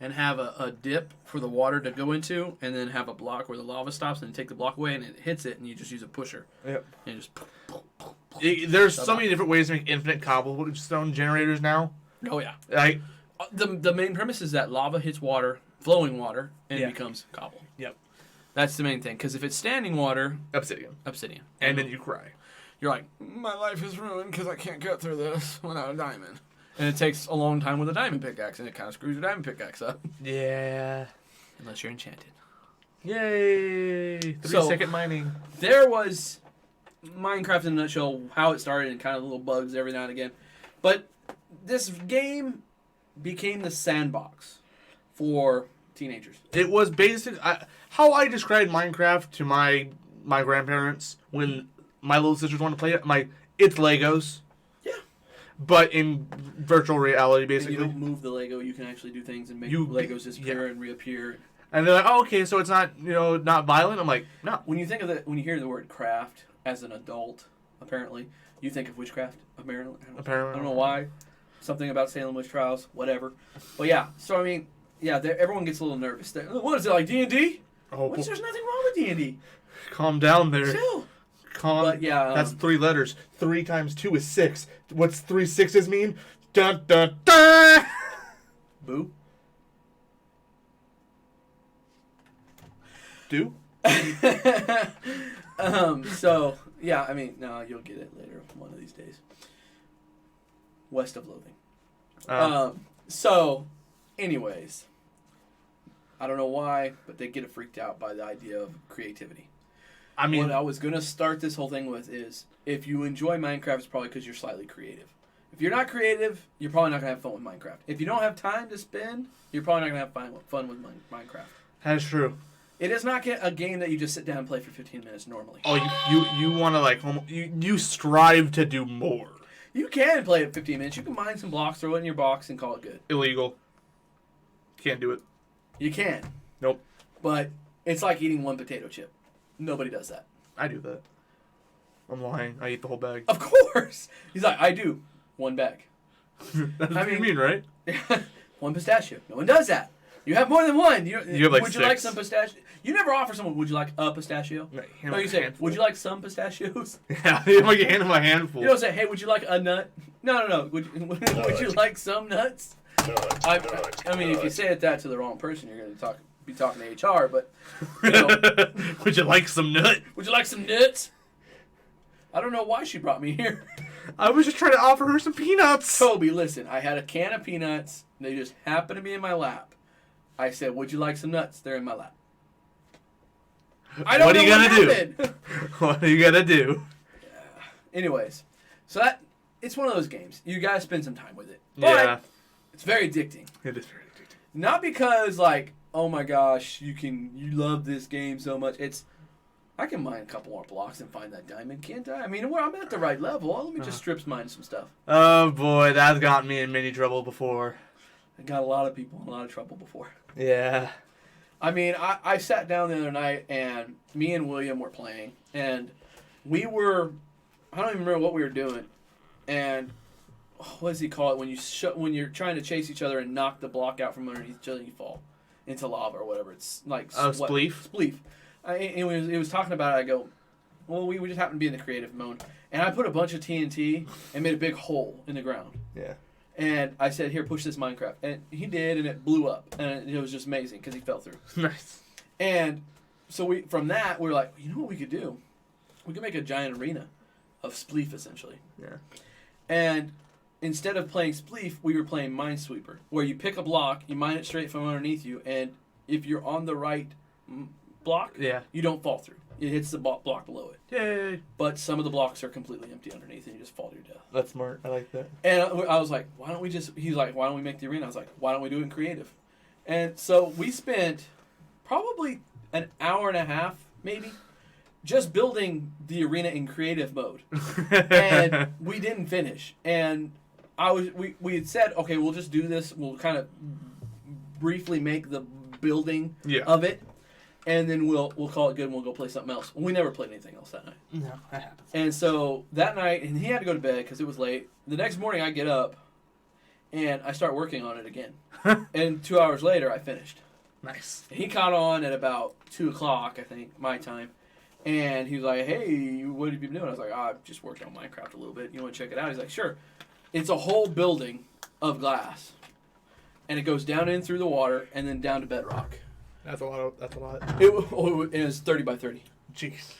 and have a dip for the water to go into, and then have a block where the lava stops, and take the block away, and it hits it, and you just use a pusher. Yep. And just. There's so many different ways to make infinite cobblestone generators now. Oh yeah. Like The main premise is that lava hits water, flowing water, and it becomes cobble. Yep. That's the main thing. Because if it's standing water, obsidian. And then you cry. You're like, my life is ruined because I can't get through this without a diamond. And it takes a long time with a diamond pickaxe, and it kind of screws your diamond pickaxe up. Yeah. Unless you're enchanted. Yay! 3-second mining. There was Minecraft in a nutshell, how it started, and kind of little bugs every now and again. But this game became the sandbox for teenagers. It was basic. How I described Minecraft to my grandparents when my little sisters want to play it. It's Legos. Yeah. But in virtual reality, basically. And you don't move the Lego. You can actually do things and make Legos disappear and reappear. And they're like, oh, okay, so it's not not violent. I'm like, no. When you hear the word craft as an adult, apparently you think of witchcraft. Apparently. I don't know why. Something about Salem witch trials, whatever. But yeah, so I mean, yeah, everyone gets a little nervous. What is it, like D&D? Oh, there's nothing wrong with D&D. Calm down there. Chill. But yeah, that's 3 letters. 3 times 2 is 6. What's 3 6s mean? Dun dun dun. Boo. Do. So yeah, I mean, no, you'll get it later one of these days. West of Loathing. So, anyways, I don't know why, but they get freaked out by the idea of creativity. I mean, what I was going to start this whole thing with is, if you enjoy Minecraft, it's probably because you're slightly creative. If you're not creative, you're probably not going to have fun with Minecraft. If you don't have time to spend, you're probably not going to have fun with Minecraft. That's true. It is not a game that you just sit down and play for 15 minutes normally. Oh, you want to you strive to do more. You can play it 15 minutes. You can mine some blocks, throw it in your box, and call it good. Illegal. Can't do it. You can. Nope. But it's like eating one potato chip. Nobody does that. I do that. I'm lying. I eat the whole bag. Of course. He's like, I do. One bag. That's what you mean, right? One pistachio. No one does that. You have more than one. You have like would you like 6. some pistachio? You never offer someone, would you like a pistachio? No, you say, would you like some pistachios? Yeah, you like hand him a handful. You don't say, hey, would you like a nut? No. Would you like some nuts? I mean, if you say it that to the wrong person, you're going to be talking to HR, but, you know. Would you like some nut? Would you like some nuts? I don't know why she brought me here. I was just trying to offer her some peanuts. Toby, listen, I had a can of peanuts. They just happened to be in my lap. I said, would you like some nuts? They're in my lap. I don't know what happened. What are you going to do? Anyways, so it's one of those games. You got to spend some time with it. Yeah. But it's very addicting. It is very addicting. Not because, like, oh my gosh, you love this game so much. I can mine a couple more blocks and find that diamond, can't I? I mean, I'm at the right level. Let me just strip mine some stuff. Oh boy, that's gotten me in many trouble before. I got a lot of people in a lot of trouble before. Yeah. I mean, I sat down the other night, and me and William were playing, and I don't even remember what we were doing, and what does he call it when you're trying to chase each other and knock the block out from underneath each other and you fall into lava or whatever? It's like spleef. Spleef. It was talking about it. I go, well, we just happened to be in the creative mode, and I put a bunch of TNT and made a big hole in the ground. Yeah. And I said, here, push this Minecraft. And he did, and it blew up. And it was just amazing because he fell through. Nice. And so from that, we were like, you know what we could do? We could make a giant arena of Spleef, essentially. Yeah. And instead of playing Spleef, we were playing Minesweeper, where you pick a block, you mine it straight from underneath you, and if you're on the right block, you don't fall through. It hits the block below it. Yay! But some of the blocks are completely empty underneath, and you just fall to your death. That's smart. I like that. And I was like, he's like, why don't we make the arena? I was like, why don't we do it in creative? And so we spent probably an hour and a half, maybe, just building the arena in creative mode. And we didn't finish. And we had said, okay, we'll just do this. We'll kind of briefly make the building of it. And then we'll call it good and we'll go play something else. We never played anything else that night. No, that happens. And so that night, and he had to go to bed because it was late. The next morning I get up and I start working on it again. And 2 hours later I finished. Nice. And he caught on at about 2 o'clock, I think, my time. And he was like, hey, what have you been doing? I was like, I've just worked on Minecraft a little bit. You want to check it out? He's like, sure. It's a whole building of glass. And it goes down in through the water and then down to bedrock. That's a lot. It was 30 by 30. Jeez.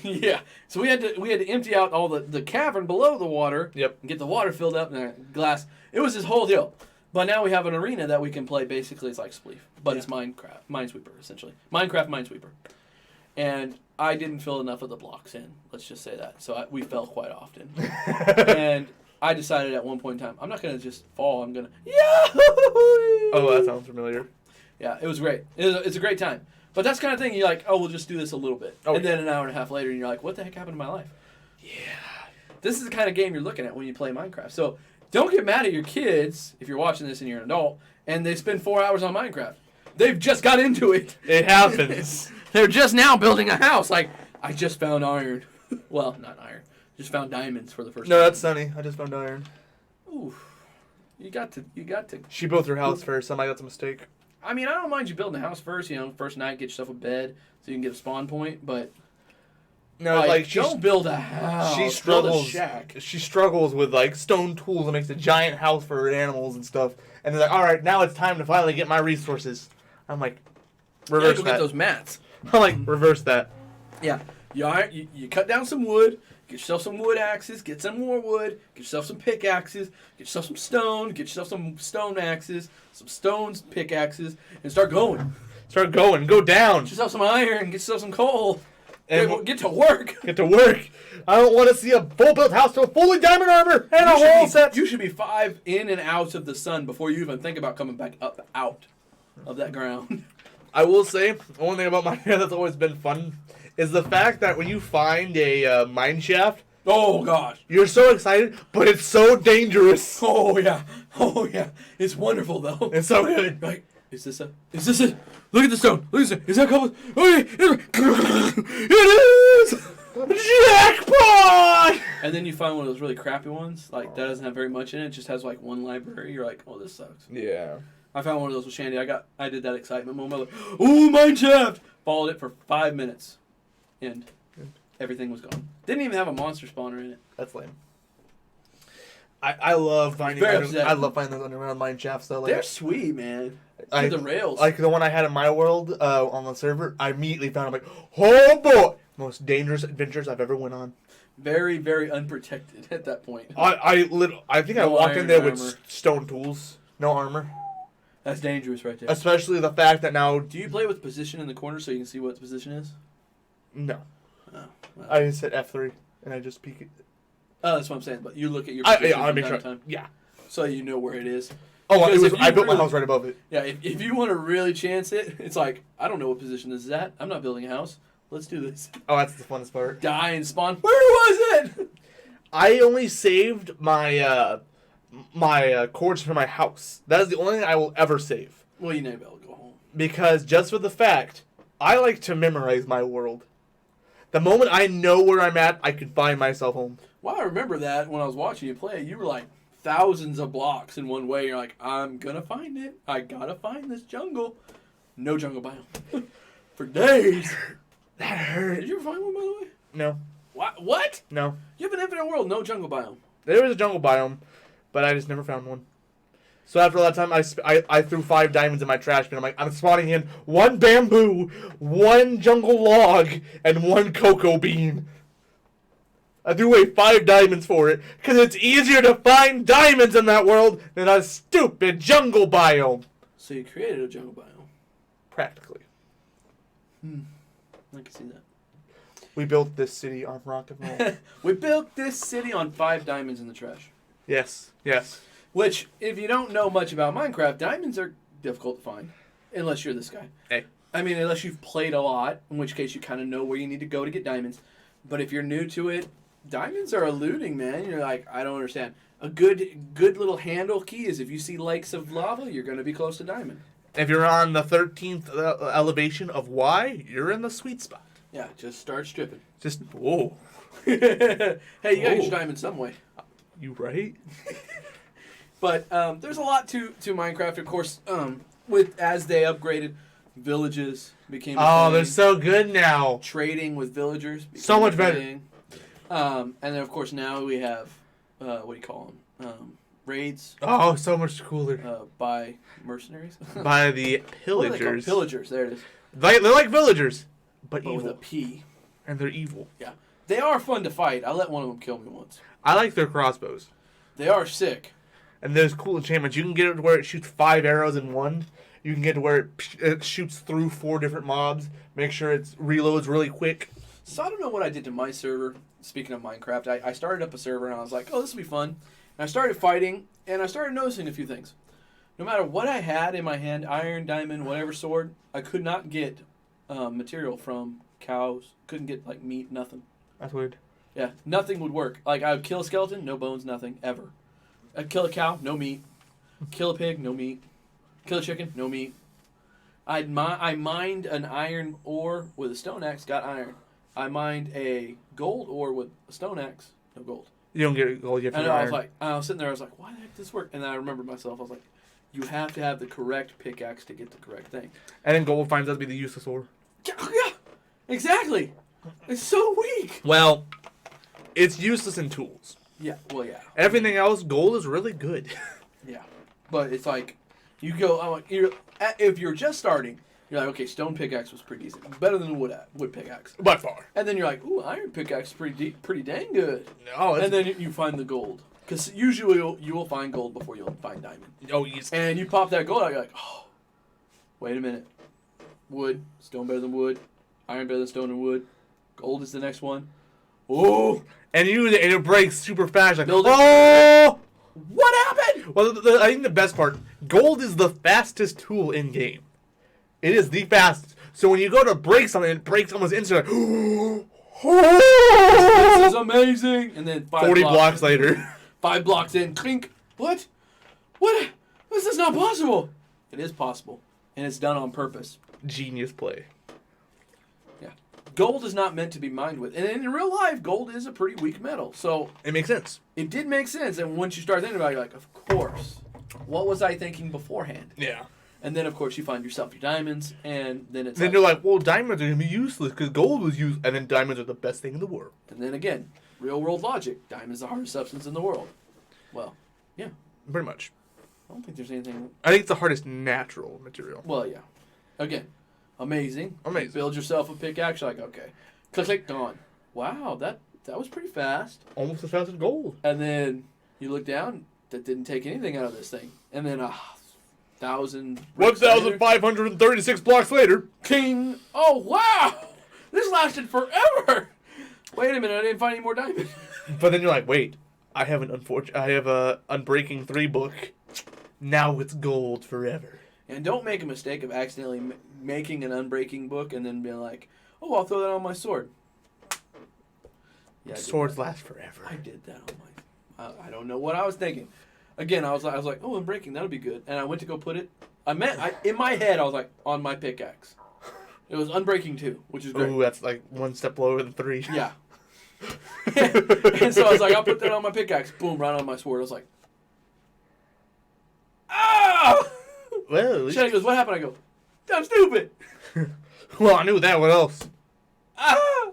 Yeah. So we had to empty out all the cavern below the water. Yep. And get the water filled up and glass. It was this whole deal. But now we have an arena that we can play. Basically, it's like Spleef, but it's Minecraft, Minesweeper essentially. Minecraft Minesweeper. And I didn't fill enough of the blocks in. Let's just say that. So we fell quite often. And I decided at one point in time, I'm not gonna just fall. I'm gonna Oh, that sounds familiar. Yeah, it was great. It's a great time. But that's the kind of thing you're like, oh, we'll just do this a little bit. And then an hour and a half later, and you're like, what the heck happened to my life? Yeah. This is the kind of game you're looking at when you play Minecraft. So don't get mad at your kids if you're watching this and you're an adult, and they spend 4 hours on Minecraft. They've just got into it. It happens. They're just now building a house. Like, I just found iron. Well, not iron. Just found diamonds for the first time. No, that's Sunny. I just found iron. Ooh. You got to. She built her house first. Somebody that's a mistake. I mean, I don't mind you building a house first. First night, get yourself a bed so you can get a spawn point. But no, don't build a house. She struggles. Build a shack. She struggles with stone tools and makes a giant house for her animals and stuff. And they're like, all right, now it's time to finally get my resources. I'm like, reverse that. Get those mats. I'm like, reverse that. Yeah. You cut down some wood. Get yourself some wood axes. Get some more wood. Get yourself some pickaxes. Get yourself some stone. Get yourself some stone axes. Some stones, pickaxes, and start going. Go down. Get yourself some iron. Get yourself some coal. And get to work. Get to work. I don't want to see a full built house with fully diamond armor and a whole set. You should be 5 in and out of the sun before you even think about coming back up out of that ground. I will say, the only thing about Minecraft that's always been fun is the fact that when you find a mine shaft, oh gosh, you're so excited, but it's so dangerous. Oh yeah, it's wonderful though. It's so good. Like, is this it? Look at the stone. Look at this. Is that cobble? Okay, it is. Jackpot! And then you find one of those really crappy ones, that doesn't have very much in it. It just has one library. You're like, oh, this sucks. Yeah. I found one of those with Shandy. I did that excitement moment. I was like, oh, mine shaft! Followed it for 5 minutes. And everything was gone. Didn't even have a monster spawner in it. That's lame. I love finding I love finding those underground mine shafts though. Like, they're sweet, man. The rails. Like the one I had in my world on the server, I immediately found I'm like, oh boy, most dangerous adventures I've ever went on. Very, very unprotected at that point. I think I walked in there with stone tools, no armor. That's dangerous right there. Especially the fact that now. Do you play with position in the corner so you can see what the position is? No. Oh, well. I just hit F3 and I just peek it. Oh, that's what I'm saying. But you look at your position I make from sure. time to time, Yeah. so you know where it is. Oh, I built my house right above it. Yeah, if you want to really chance it, it's like, I don't know what position this is at. I'm not building a house. Let's do this. Oh, that's the funnest part. Die and spawn. Where was it? I only saved my my coordinates for my house. That is the only thing I will ever save. Well, you never be able to go home. Because just for the fact, I like to memorize my world. The moment I know where I'm at, I can find myself home. Well, I remember that when I was watching you play. You were like thousands of blocks in one way. You're like, I'm going to find it. I got to find this jungle. No jungle biome. For days. That hurt. Did you ever find one, by the way? No. What? No. You have an infinite world, no jungle biome. There was a jungle biome, but I just never found one. So after all that time, I threw 5 diamonds in my trash bin. I'm like, I'm spawning in 1 bamboo, 1 jungle log, and 1 cocoa bean. I threw away 5 diamonds for it, because it's easier to find diamonds in that world than a stupid jungle biome. So you created a jungle biome. Practically. I can see that. We built this city on rock and roll. We built this city on 5 diamonds in the trash. Yes. Which, if you don't know much about Minecraft, diamonds are difficult to find. Unless you're this guy. Hey. I mean, unless you've played a lot, in which case you kind of know where you need to go to get diamonds. But if you're new to it, diamonds are eluding, man. You're like, I don't understand. A good little handle key is if you see lakes of lava, you're going to be close to diamond. If you're on the 13th elevation of Y, you're in the sweet spot. Yeah, just start stripping. Just, whoa. Hey, you got your diamond some way. You right? But there's a lot to Minecraft, of course. As they upgraded, villages became a thing. They're so good now. Trading with villagers became So much a better. thing. And then, of course, now we have, what do you call them? Raids. Oh, so much cooler. By mercenaries. By the What are they called? pillagers. Pillagers, there it is. They're like villagers, but But with a evil. P. And they're evil. Yeah. They are fun to fight. I let one of them kill me once. I like their crossbows. They are sick. And there's cool enchantments. You can get it to where it shoots 5 arrows in one. You can get to where it shoots through 4 different mobs. Make sure it reloads really quick. So I don't know what I did to my server. Speaking of Minecraft, I started up a server and I was like, oh, this will be fun. And I started fighting and I started noticing a few things. No matter what I had in my hand, iron, diamond, whatever sword, I could not get material from cows. Couldn't get like meat, nothing. That's weird. Yeah, nothing would work. Like I would kill a skeleton, no bones, nothing, ever. I'd kill a cow, no meat. Kill a pig, no meat. Kill a chicken, no meat. I mined an iron ore with a stone axe, got iron. I mined a gold ore with a stone axe, no gold. You don't get gold, you have to And get I iron. was like, I was sitting there, I was like, why the heck does this work? And then I remembered myself, I was like, you have to have the correct pickaxe to get the correct thing. And then gold finds out to be the useless ore. Yeah, exactly. It's so weak. Well, it's useless in tools. Yeah, well, yeah. Everything else, gold is really good. Yeah, but it's like, you go, if you're just starting, you're like, okay, stone pickaxe was pretty decent. Better than wood pickaxe. By far. And then you're like, ooh, iron pickaxe is pretty dang good. No, And then you find the gold. Because usually you will find gold before you'll find diamond. oh, yes. And you pop that gold out, you're like, oh, wait a minute. Wood, stone better than wood. Iron better than stone and wood. Gold is the next one. Oh! And it breaks super fast. Like, Build it. oh! What happened? Well, I think the best part, gold is the fastest tool in game. It is the fastest. So when you go to break something, it breaks almost instantly. This is amazing. And then 40 blocks later. 5 blocks in, clink. What? What? This is not possible. It is possible. And it's done on purpose. Genius play. Yeah. Gold is not meant to be mined with. And in real life, gold is a pretty weak metal. So It makes sense. it did make sense. And once you start thinking about it, you're like, of course. what was I thinking beforehand? Yeah. And then, of course, you find yourself your diamonds, and then it's Then you're like, well, diamonds are going to be useless because gold was used, and then diamonds are the best thing in the world. And then again, real-world logic. Diamond's the hardest substance in the world. Well, yeah. Pretty much. I don't think there's anything... I think it's the hardest natural material. Well, yeah. Again, amazing. Amazing. You build yourself a pickaxe, you're like, okay. Click, gone. Wow, that was pretty fast. Almost as fast as gold. And then you look down, that didn't take anything out of this thing. And then 1,536 blocks later. King! Oh, wow! This lasted forever! Wait a minute, I didn't find any more diamonds. But then you're like, wait, I have a Unbreaking 3 book. Now it's gold forever. And don't make a mistake of accidentally making an Unbreaking book and then being like, oh, I'll throw that on my sword. Yeah, Swords last forever. I did that on my... I don't know what I was thinking. Again, I was like, oh, Unbreaking, that'll be good. And I went to go put it... in my head, I was like, on my pickaxe. It was Unbreaking 2, which is great. Ooh, that's like one step lower than 3. Yeah. And so I was like, I'll put that on my pickaxe. Boom, right on my sword. I was like, ah! Well, at least... Shannon goes, what happened? I go, I'm stupid. Well, I knew that. What else? Ah!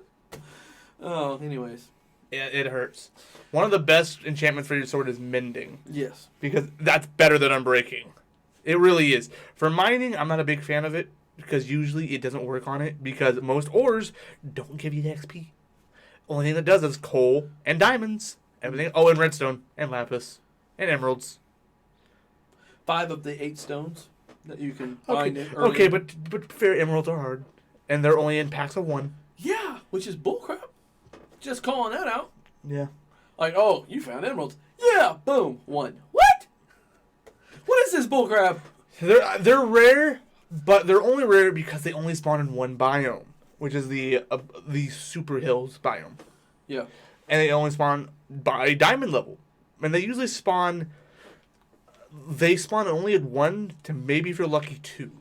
Oh, anyways. Yeah, it hurts. One of the best enchantments for your sword is mending. Yes. Because that's better than Unbreaking. It really is. For mining, I'm not a big fan of it. Because usually it doesn't work on it. Because most ores don't give you the XP. Only thing that does is coal and diamonds. Everything. Oh, and redstone. And lapis. And emeralds. 5 of the 8 stones that you can find. Okay, but fair, emeralds are hard. And they're only in packs of 1. Yeah, which is bullcrap. Just calling that out. Yeah. Like, oh, you found emeralds. Yeah, boom, 1. What? What is this bullcrap? They're rare, but they're only rare because they only spawn in one biome, which is the Super Hills biome. Yeah. And they only spawn by diamond level. And they usually spawn... They spawn only at 1 to maybe, if you're lucky, 2.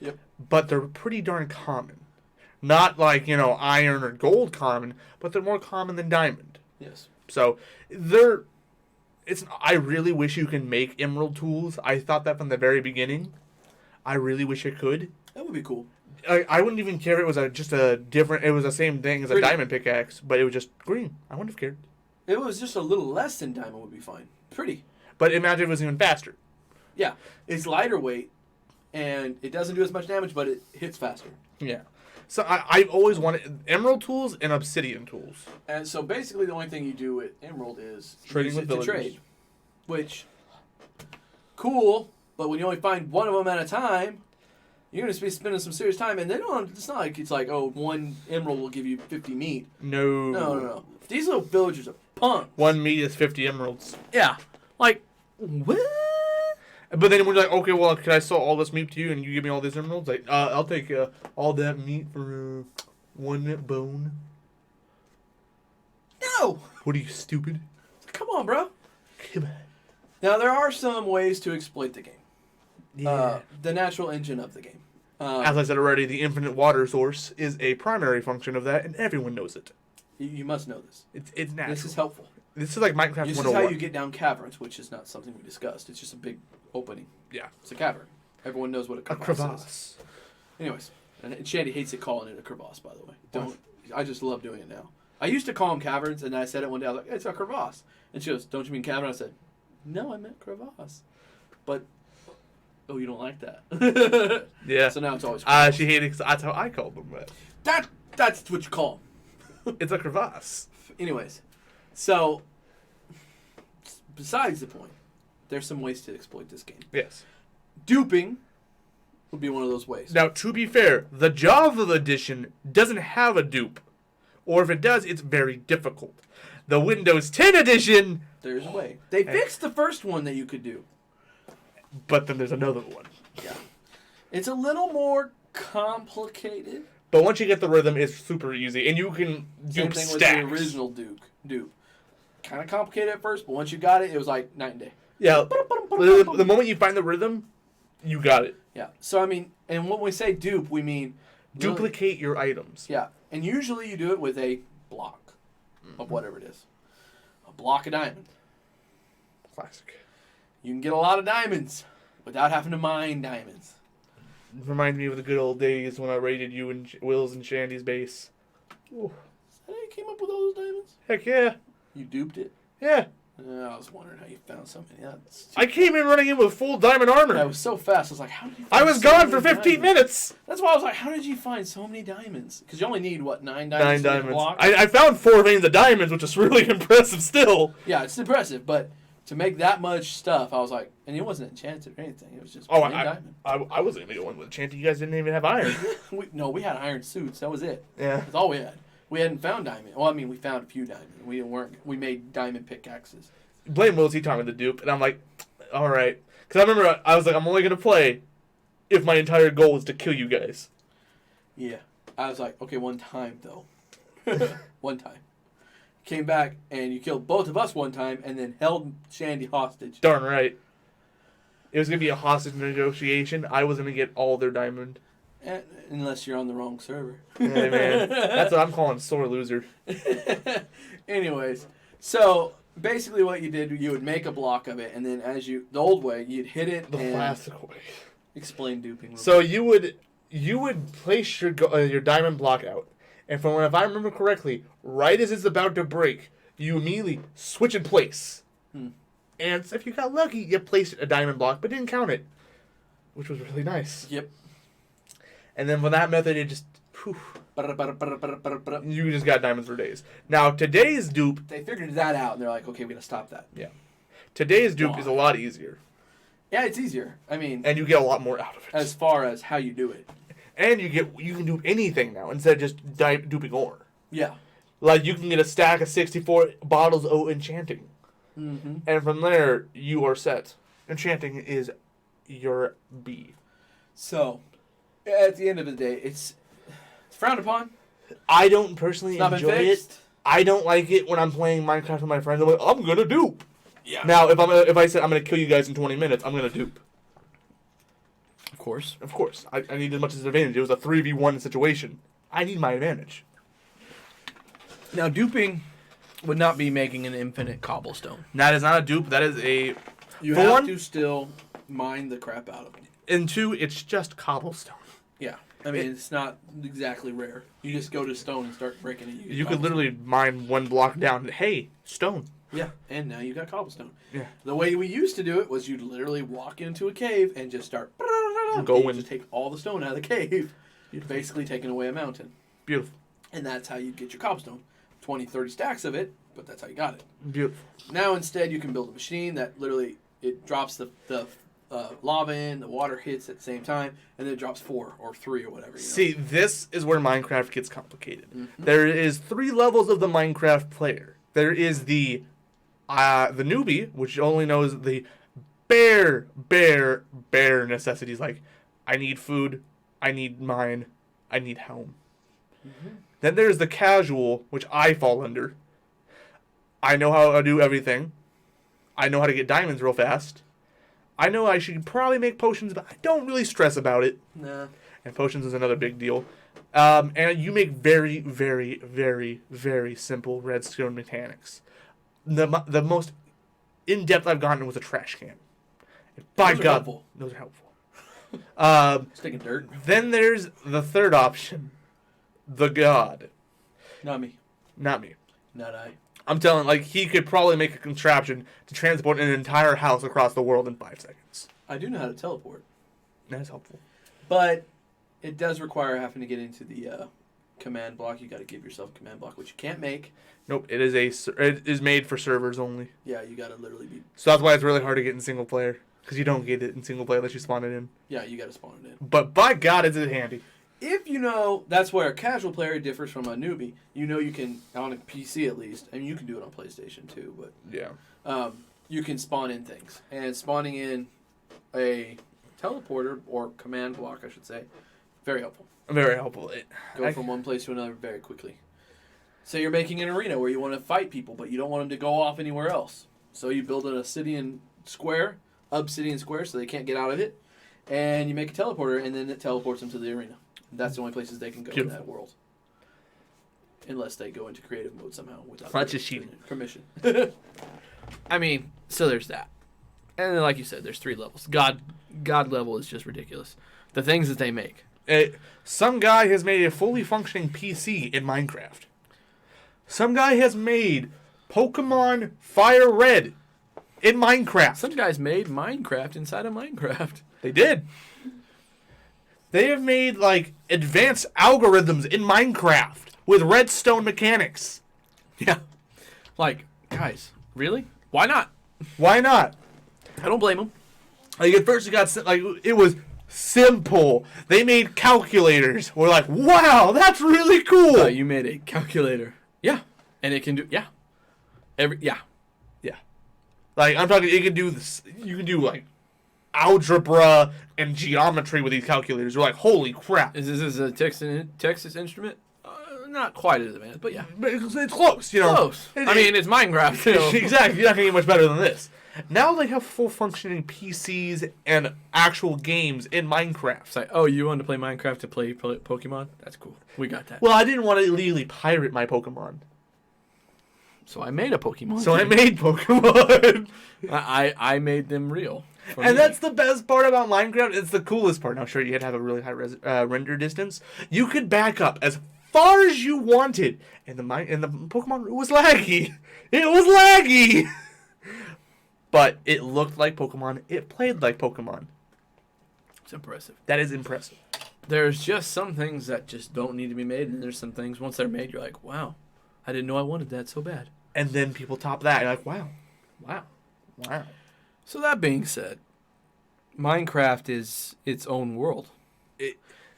Yep. But they're pretty darn common. Not like, iron or gold common, but they're more common than diamond. Yes. So, I really wish you can make emerald tools. I thought that from the very beginning. I really wish I could. That would be cool. I wouldn't even care if it was it was the same thing as a Pretty. diamond pickaxe, but it was just green. I wouldn't have cared. If it was just a little less than diamond would be fine. Pretty. But imagine if it was even faster. Yeah. It's lighter weight, and it doesn't do as much damage, but it hits faster. Yeah. So I've always wanted emerald tools and obsidian tools. And so basically the only thing you do with emerald is Trading use with it to villagers. trade. Which, cool, but when you only find one of them at a time, you're going to be spending some serious time. And it's not like it's like, oh, 1 emerald will give you 50 meat. No. No. These little villagers are punks. 1 meat is 50 emeralds. Yeah. Like, what? But then we're like, okay, well, can I sell all this meat to you and you give me all these emeralds? Like, I'll take all that meat for 1 bone. No! What are you, stupid? Come on, bro. Come on. Now, there are some ways to exploit the game. Yeah. The natural engine of the game. As I said already, the infinite water source is a primary function of that, and everyone knows it. You must know this. It's natural. This is helpful. This is like Minecraft 101. This is how you get down caverns, which is not something we discussed. It's just a big opening. Yeah. It's a cavern. Everyone knows what a crevasse, crevasse. is. Anyways, and Shandy hates it calling it a crevasse, by the way. Don't. I just love doing it now. I used to call them caverns, and I said it one day. I was like, it's a crevasse. And she goes, don't you mean cavern? I said, no, I meant crevasse. But, oh, you don't like that. Yeah. So now it's always crevasse. She hated it because that's how I called them. But That's what you call them. it's a crevasse. Anyways, so, besides the point, there's some ways to exploit this game. Yes. Duping would be one of those ways. Now, to be fair, the Java edition doesn't have a dupe. Or if it does, it's very difficult. The Windows 10 edition... There's a way. They fixed the first one that you could do. But then there's another one. Yeah. It's a little more complicated. But once you get the rhythm, it's super easy. And you can Same dupe thing stacks. with the original dupe. Kind of complicated at first, but once you got it, it was like night and day. Yeah. The moment you find the rhythm, you got it. Yeah. So, I mean, and when we say dupe, we mean... Duplicate your items. Yeah. And usually you do it with a block of whatever it is. A block of diamond. Classic. you can get a lot of diamonds without having to mine diamonds. Remind me of the good old days when I raided you in Will's and Shandy's base. Ooh. Is that how you came up with all those diamonds? Heck yeah. You duped it? Yeah. I was wondering how you found so many. I came in running in with full diamond armor. That was so fast. I was like, how did you find I was so gone many for 15 diamonds? minutes. That's why I was like, how did you find so many diamonds? Because you only need, 9 diamonds? 9 to make a diamonds. block? I found 4 veins of diamonds, which is really impressive still. Yeah, it's impressive, but to make that much stuff, I was like, and it wasn't enchanted or anything. It was just plain diamond. I wasn't going to go in with a chanting. You guys didn't even have iron. we had iron suits. That was it. Yeah. That's all we had. We hadn't found diamond. Well, I mean, we found a few diamonds. We made diamond pickaxes. Blame Will's, he taught me the dupe, and I'm like, all right. Because I remember I was like, I'm only going to play if my entire goal is to kill you guys. Yeah. I was like, okay, one time, though. One time. Came back, and you killed both of us one time, and then held Shandy hostage. Darn right. It was going to be a hostage negotiation. I was going to get all their diamond. Unless you're on the wrong server. Yeah, man. That's what I'm calling sore loser. Anyways, so basically what you did, you would make a block of it, and then the old way, you'd hit it. The classic way. Explain duping. So you would place your diamond block out, and if I remember correctly, right as it's about to break, you immediately switch in place. And if you got lucky, you placed a diamond block, but didn't count it, which was really nice. Yep. And then with that method, it just you just got diamonds for days. Now today's dupe, they figured that out, and they're like, okay, we're gonna stop that. Yeah. Today's dupe is a lot easier. Yeah, it's easier. I mean, and you get a lot more out of it. As far as how you do it. And you can do anything now instead of just duping ore. Yeah. Like you can get a stack of 64 bottles of enchanting. Mm-hmm. And from there, you are set. Enchanting is your B. So, at the end of the day, it's frowned upon. I don't personally enjoy it. I don't like it when I'm playing Minecraft with my friends. I'm like, I'm gonna dupe. Yeah. Now, if I said I'm gonna kill you guys in 20 minutes, I'm gonna dupe. Of course. Of course. I need as much as advantage. It was a 3v1 situation. I need my advantage. Now, duping would not be making an infinite cobblestone. That is not a dupe. That is a... You have to still mine the crap out of it. And 2, it's just cobblestone. Yeah. I mean, it's not exactly rare. You just go to stone and start breaking it. You could literally mine 1 block down. Hey, stone. Yeah, and now you got cobblestone. Yeah. The way we used to do it was you'd literally walk into a cave and just start... Go in. Just take all the stone out of the cave. You'd basically taken away a mountain. Beautiful. And that's how you get your cobblestone. 20, 30 stacks of it, but that's how you got it. Beautiful. Now instead you can build a machine that literally, it drops the lava in, the water hits at the same time, and then it drops 4 or 3 or whatever. See, this is where Minecraft gets complicated. Mm-hmm. There is 3 levels of the Minecraft player. There is the newbie, which only knows the bare necessities, like I need food, I need mine, I need home. Mm-hmm. Then there's the casual, which I fall under. I know how to do everything. I know how to get diamonds real fast. I know I should probably make potions, but I don't really stress about it. Nah. And potions is another big deal. And you make very, very, very, very simple redstone mechanics. The most in-depth I've gotten was a trash can. By Those are God, helpful. Those are helpful. Sticking dirt. Then there's the third option. The God. Not me. Not me. Not I. I'm telling, like, he could probably make a contraption to transport an entire house across the world in 5 seconds. I do know how to teleport. That's helpful. But it does require having to get into the command block. You got to give yourself a command block, which you can't make. Nope, it is made for servers only. Yeah, you got to literally be... So that's why it's really hard to get in single player. Because you don't get it in single player unless you spawn it in. Yeah, you got to spawn it in. But by God, is it handy. If you know, that's where a casual player differs from a newbie. You know you can, on a PC at least, I mean you can do it on PlayStation too, but yeah, you can spawn in things. And spawning in a teleporter, or command block I should say, very helpful. Very helpful. Go from one place to another very quickly. Say you're making an arena where you want to fight people, but you don't want them to go off anywhere else. So you build an obsidian square so they can't get out of it, and you make a teleporter, and then it teleports them to the arena. That's the only places they can go in that world. Unless they go into creative mode somehow without that's just cheating. Permission. I mean, so there's that. And then, like you said, there's 3 levels. God level is just ridiculous. The things that they make. Some guy has made a fully functioning PC in Minecraft. Some guy has made Pokemon Fire Red in Minecraft. Some guys made Minecraft inside of Minecraft. They did. They have made, like, advanced algorithms in Minecraft with redstone mechanics. Yeah. Like, guys, really? Why not? Why not? I don't blame them. Like, at first it was simple. They made calculators. We're like, wow, that's really cool. You made a calculator. Yeah. And it can do, yeah. Yeah. Like, I'm talking, it can do this. You can do, like, algebra and geometry with these calculators. We're like, holy crap. Is this a Texas Instrument? Not quite as advanced, but yeah. But it's close, you know. Close. I mean, it's Minecraft, you know. Exactly. You're not going to get much better than this. Now they have full functioning PCs and actual games in Minecraft. It's like, oh, you want to play Minecraft to play Pokemon? That's cool. We got that. Well, I didn't want to illegally pirate my Pokemon. So I made a Pokemon. So I made Pokemon. I made them real. And that's the best part about Minecraft. It's the coolest part. Now, sure, you had to have a really high render distance. You could back up as far as you wanted. And the Pokemon was laggy. It was laggy. But it looked like Pokemon. It played like Pokemon. It's impressive. That is impressive. There's just some things that just don't need to be made. And there's some things, once they're made, you're like, wow, I didn't know I wanted that so bad. And then people top that. You're like, wow. So that being said, Minecraft is its own world.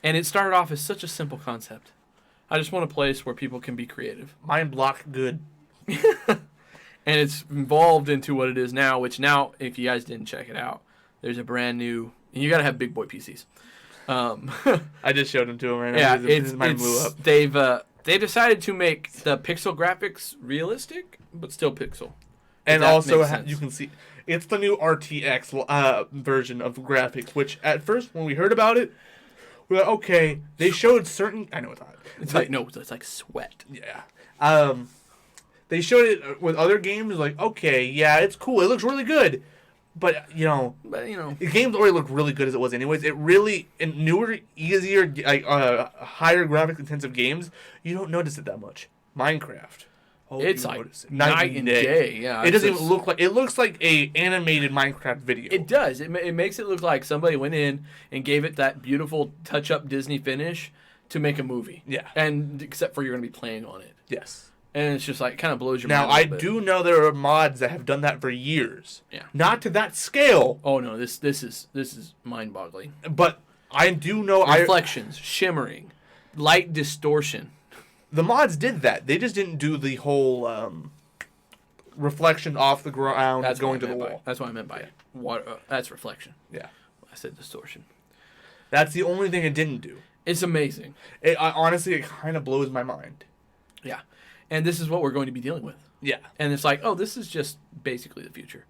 And it started off as such a simple concept. I just want a place where people can be creative. Mind block good. And it's evolved into what it is now, which now, if you guys didn't check it out, there's a brand new... And you got to have big boy PCs. I just showed them to him right now. Yeah, mine blew up. They decided to make the pixel graphics realistic, but still pixel. And also, you can see... It's the new RTX version of graphics, which at first, when we heard about it, we were like, okay, they showed certain... I know it's not. It's like, no, it's like sweat. Yeah. They showed it with other games, like, okay, yeah, it's cool. It looks really good. But, you know, the games already look really good as it was anyways. It really, in newer, easier, higher graphics intensive games, you don't notice it that much. Minecraft. Oh, it's like night and day. Yeah, it doesn't even look like... It looks like a animated Minecraft video. It does. It makes it look like somebody went in and gave it that beautiful touch-up Disney finish to make a movie. Yeah. And except for you're going to be playing on it. Yes. And it's just like, kind of blows your mind. Now, I do know there are mods that have done that for years. Yeah. Not to that scale. Oh, no. This is mind-boggling. But I do know... Reflections, shimmering, light distortion. The mods did that. They just didn't do the whole reflection off the ground going to the wall. That's what I meant by it. That's reflection. Yeah. I said distortion. That's the only thing it didn't do. It's amazing. Honestly, it kind of blows my mind. Yeah. And this is what we're going to be dealing with. Yeah. And it's like, oh, this is just basically the future.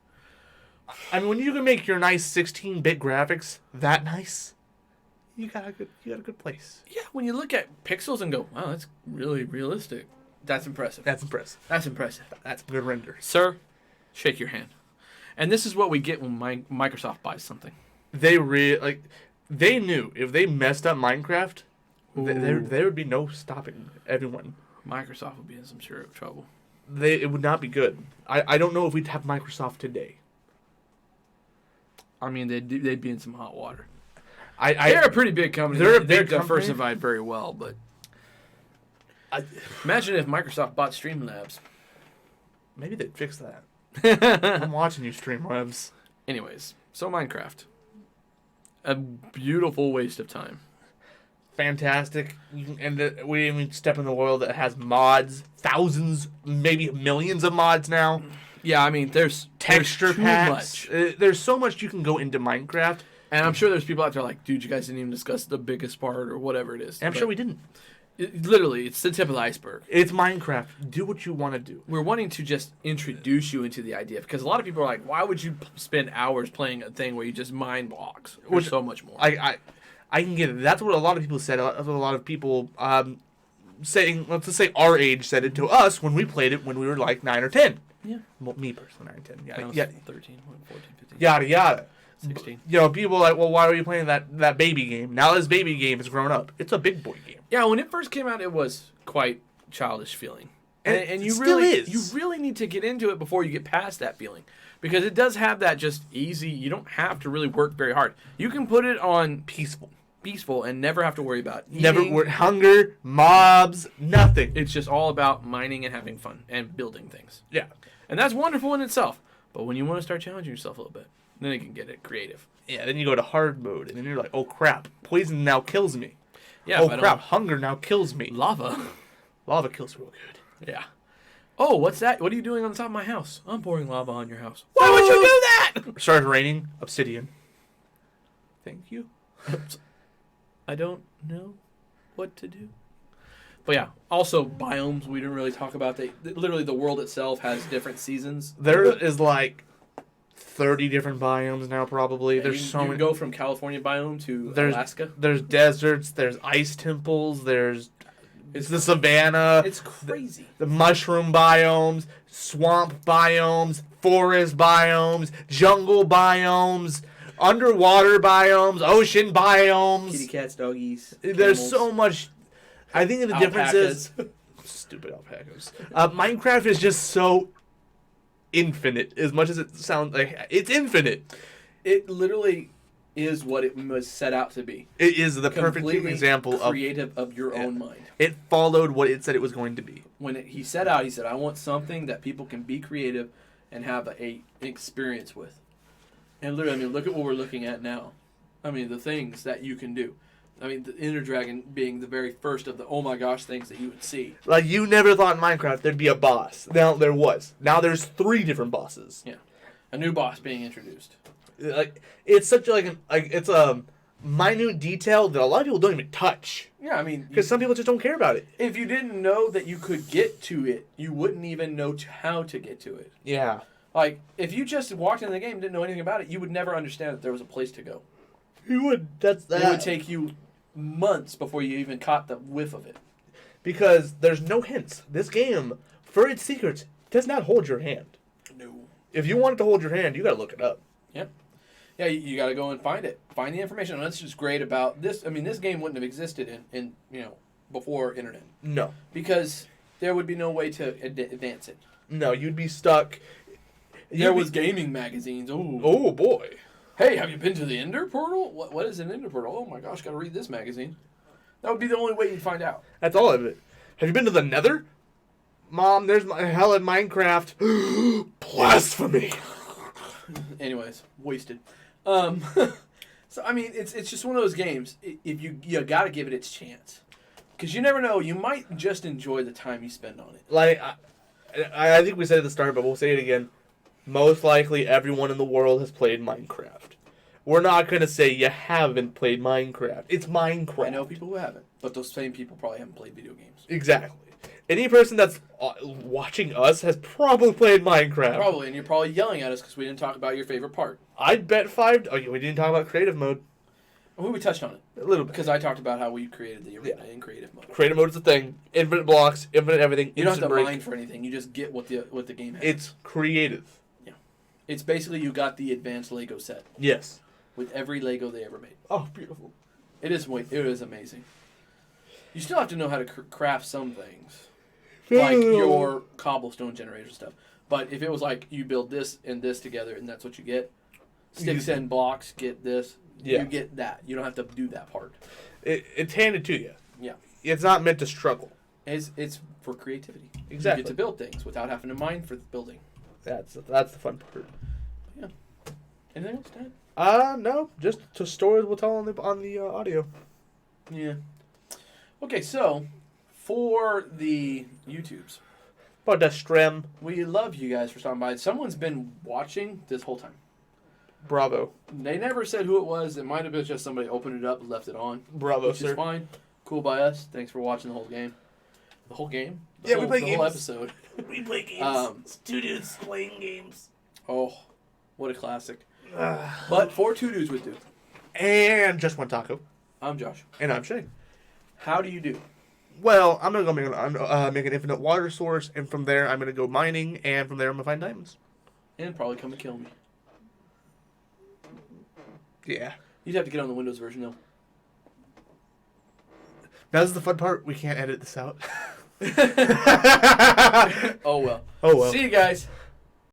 I mean, when you can make your nice 16-bit graphics that nice, you got a good place. Yeah, when you look at pixels and go, wow, that's really realistic. That's impressive. That's impressive. That's good render. Sir, shake your hand. And this is what we get when Microsoft buys something. They knew if they messed up Minecraft, there would be no stopping everyone. Microsoft would be in some serious trouble. It would not be good. I don't know if we'd have Microsoft today. I mean, they'd be in some hot water. They're a pretty big company. They're diversified very well, but imagine if Microsoft bought Streamlabs. Maybe they'd fix that. I'm watching you, Streamlabs. Anyways, so Minecraft. A beautiful waste of time. Fantastic. We even step in the world that has mods, thousands, maybe millions of mods now. Yeah, I mean, there's texture packs. There's so much you can go into Minecraft. And I'm sure there's people out there like, dude, you guys didn't even discuss the biggest part or whatever it is. And I'm sure we didn't. Literally, it's the tip of the iceberg. It's Minecraft. Do what you want to do. We're wanting to just introduce you into the idea because a lot of people are like, why would you spend hours playing a thing where you just mine blocks? There's so much more. I can get it. That's what a lot of people said. That's what a lot of people let's just say our age said it to us when we played it when we were like 9 or 10. Yeah. Well, me personally, 9 or 10. I was Yeah. 13, 14, 15. Yada yada. 16. People are like, well, why are you playing that baby game? Now this baby game has grown up. It's a big boy game. Yeah, when it first came out, it was quite childish feeling. And you still really is. you really need to get into it before you get past that feeling. Because it does have that just easy, you don't have to really work very hard. You can put it on peaceful and never have to worry about eating. Hunger, mobs, nothing. It's just all about mining and having fun and building things. Yeah. And that's wonderful in itself. But when you want to start challenging yourself a little bit, then you can get it creative. Yeah, then you go to hard mode, and then you're like, oh crap, poison now kills me. Yeah. Oh crap, hunger now kills me. Lava. Lava kills real good. Yeah. Oh, what's that? What are you doing on the top of my house? I'm pouring lava on your house. Why would you do that? Started raining obsidian. Thank you. I don't know what to do. But yeah, also biomes we didn't really talk about. Literally the world itself has different seasons. There is like 30 different biomes now probably. Yeah, There's so you many. go from California biome to Alaska. There's deserts, there's ice temples, it's the savanna. It's crazy. The mushroom biomes, swamp biomes, forest biomes, jungle biomes, underwater biomes, ocean biomes. Kitty cats, doggies. There's camels, so much. I think the difference is stupid alpacas. Minecraft is just so infinite. As much as it sounds like it's infinite, it literally is what it was set out to be. it is the perfect Completely example of creative of your own mind. it followed what it said it was going to be. When he set out, he said, "I want something that people can be creative and have an experience with." And literally, I mean, look at what we're looking at now. I mean, the things that you can do. I mean, the Ender Dragon being the very first of the oh my gosh things that you would see. Like you never thought in Minecraft there'd be a boss. Now there was. Now there's 3 different bosses. Yeah, a new boss being introduced. Like it's such it's a minute detail that a lot of people don't even touch. Yeah, I mean, Because some people just don't care about it. if you didn't know that you could get to it, you wouldn't even know how to get to it. Yeah. Like, if you just walked in the game and didn't know anything about it, you would never understand that there was a place to go. You would. That's that. It would take you months before you even caught the whiff of it. Because there's no hints. This game, for its secrets, does not hold your hand. No. If you want it to hold your hand, you gotta look it up. Yep. Yeah, you got to go and find it. Find the information. And that's just great about this. I mean, this game wouldn't have existed in before internet. No. Because there would be no way to advance it. No, you'd be stuck. There was gaming magazines. Oh. Oh, boy. Hey, have you been to the Ender Portal? What is an Ender Portal? Oh my gosh, got to read this magazine. That would be the only way you'd find out. That's all of it. Have you been to the Nether? Mom, there's hell in Minecraft. Blasphemy. Anyways, wasted. So I mean, it's just one of those games. If you got to give it its chance, because you never know. You might just enjoy the time you spend on it. Like, I think we said at the start, but we'll say it again. Most likely everyone in the world has played Minecraft. We're not going to say you haven't played Minecraft. It's Minecraft. I know people who haven't, but those same people probably haven't played video games. Exactly. Any person that's watching us has probably played Minecraft. Probably, and you're probably yelling at us because we didn't talk about your favorite part. I'd bet 5... Oh, we didn't talk about creative mode. Well, we touched on it. A little bit. Because I talked about how we created the arena in creative mode. Creative mode is a thing. Infinite blocks, infinite everything. You don't have to break. mine for anything. You just get what the game has. It's creative. Yeah. It's basically you got the advanced Lego set. Yes. With every Lego they ever made. Oh, beautiful. It is amazing. You still have to know how to craft some things. Hmm. Like your cobblestone generator stuff. But if it was like you build this and this together and that's what you get, sticks and blocks, get this, you get that. You don't have to do that part. It's handed to you. Yeah. It's not meant to struggle. It's for creativity. Exactly. You get to build things without having to mine for the building. That's the fun part. Yeah. Anything else, Dad? No. Just to stories we'll tell on the audio. Yeah. Okay, so for the YouTubes, About the stream. we love you guys for stopping by. Someone's been watching this whole time. Bravo. They never said who it was. It might have been just somebody opened it up and left it on. Bravo, Which sir. is fine. Cool by us. Thanks for watching the whole game. The whole game? Yeah, we play the whole games. episode. We play games. It's 2 dudes playing games. Oh, what a classic. But 4 2 dudes would do. And just one taco. I'm Josh. And I'm Shane. How do you do? Well, I'm gonna go make an infinite water source, and from there I'm gonna go mining, and from there I'm gonna find diamonds. And probably come and kill me. Yeah. You'd have to get on the Windows version though. That's the fun part. We can't edit this out. Oh well. Oh well. See you guys.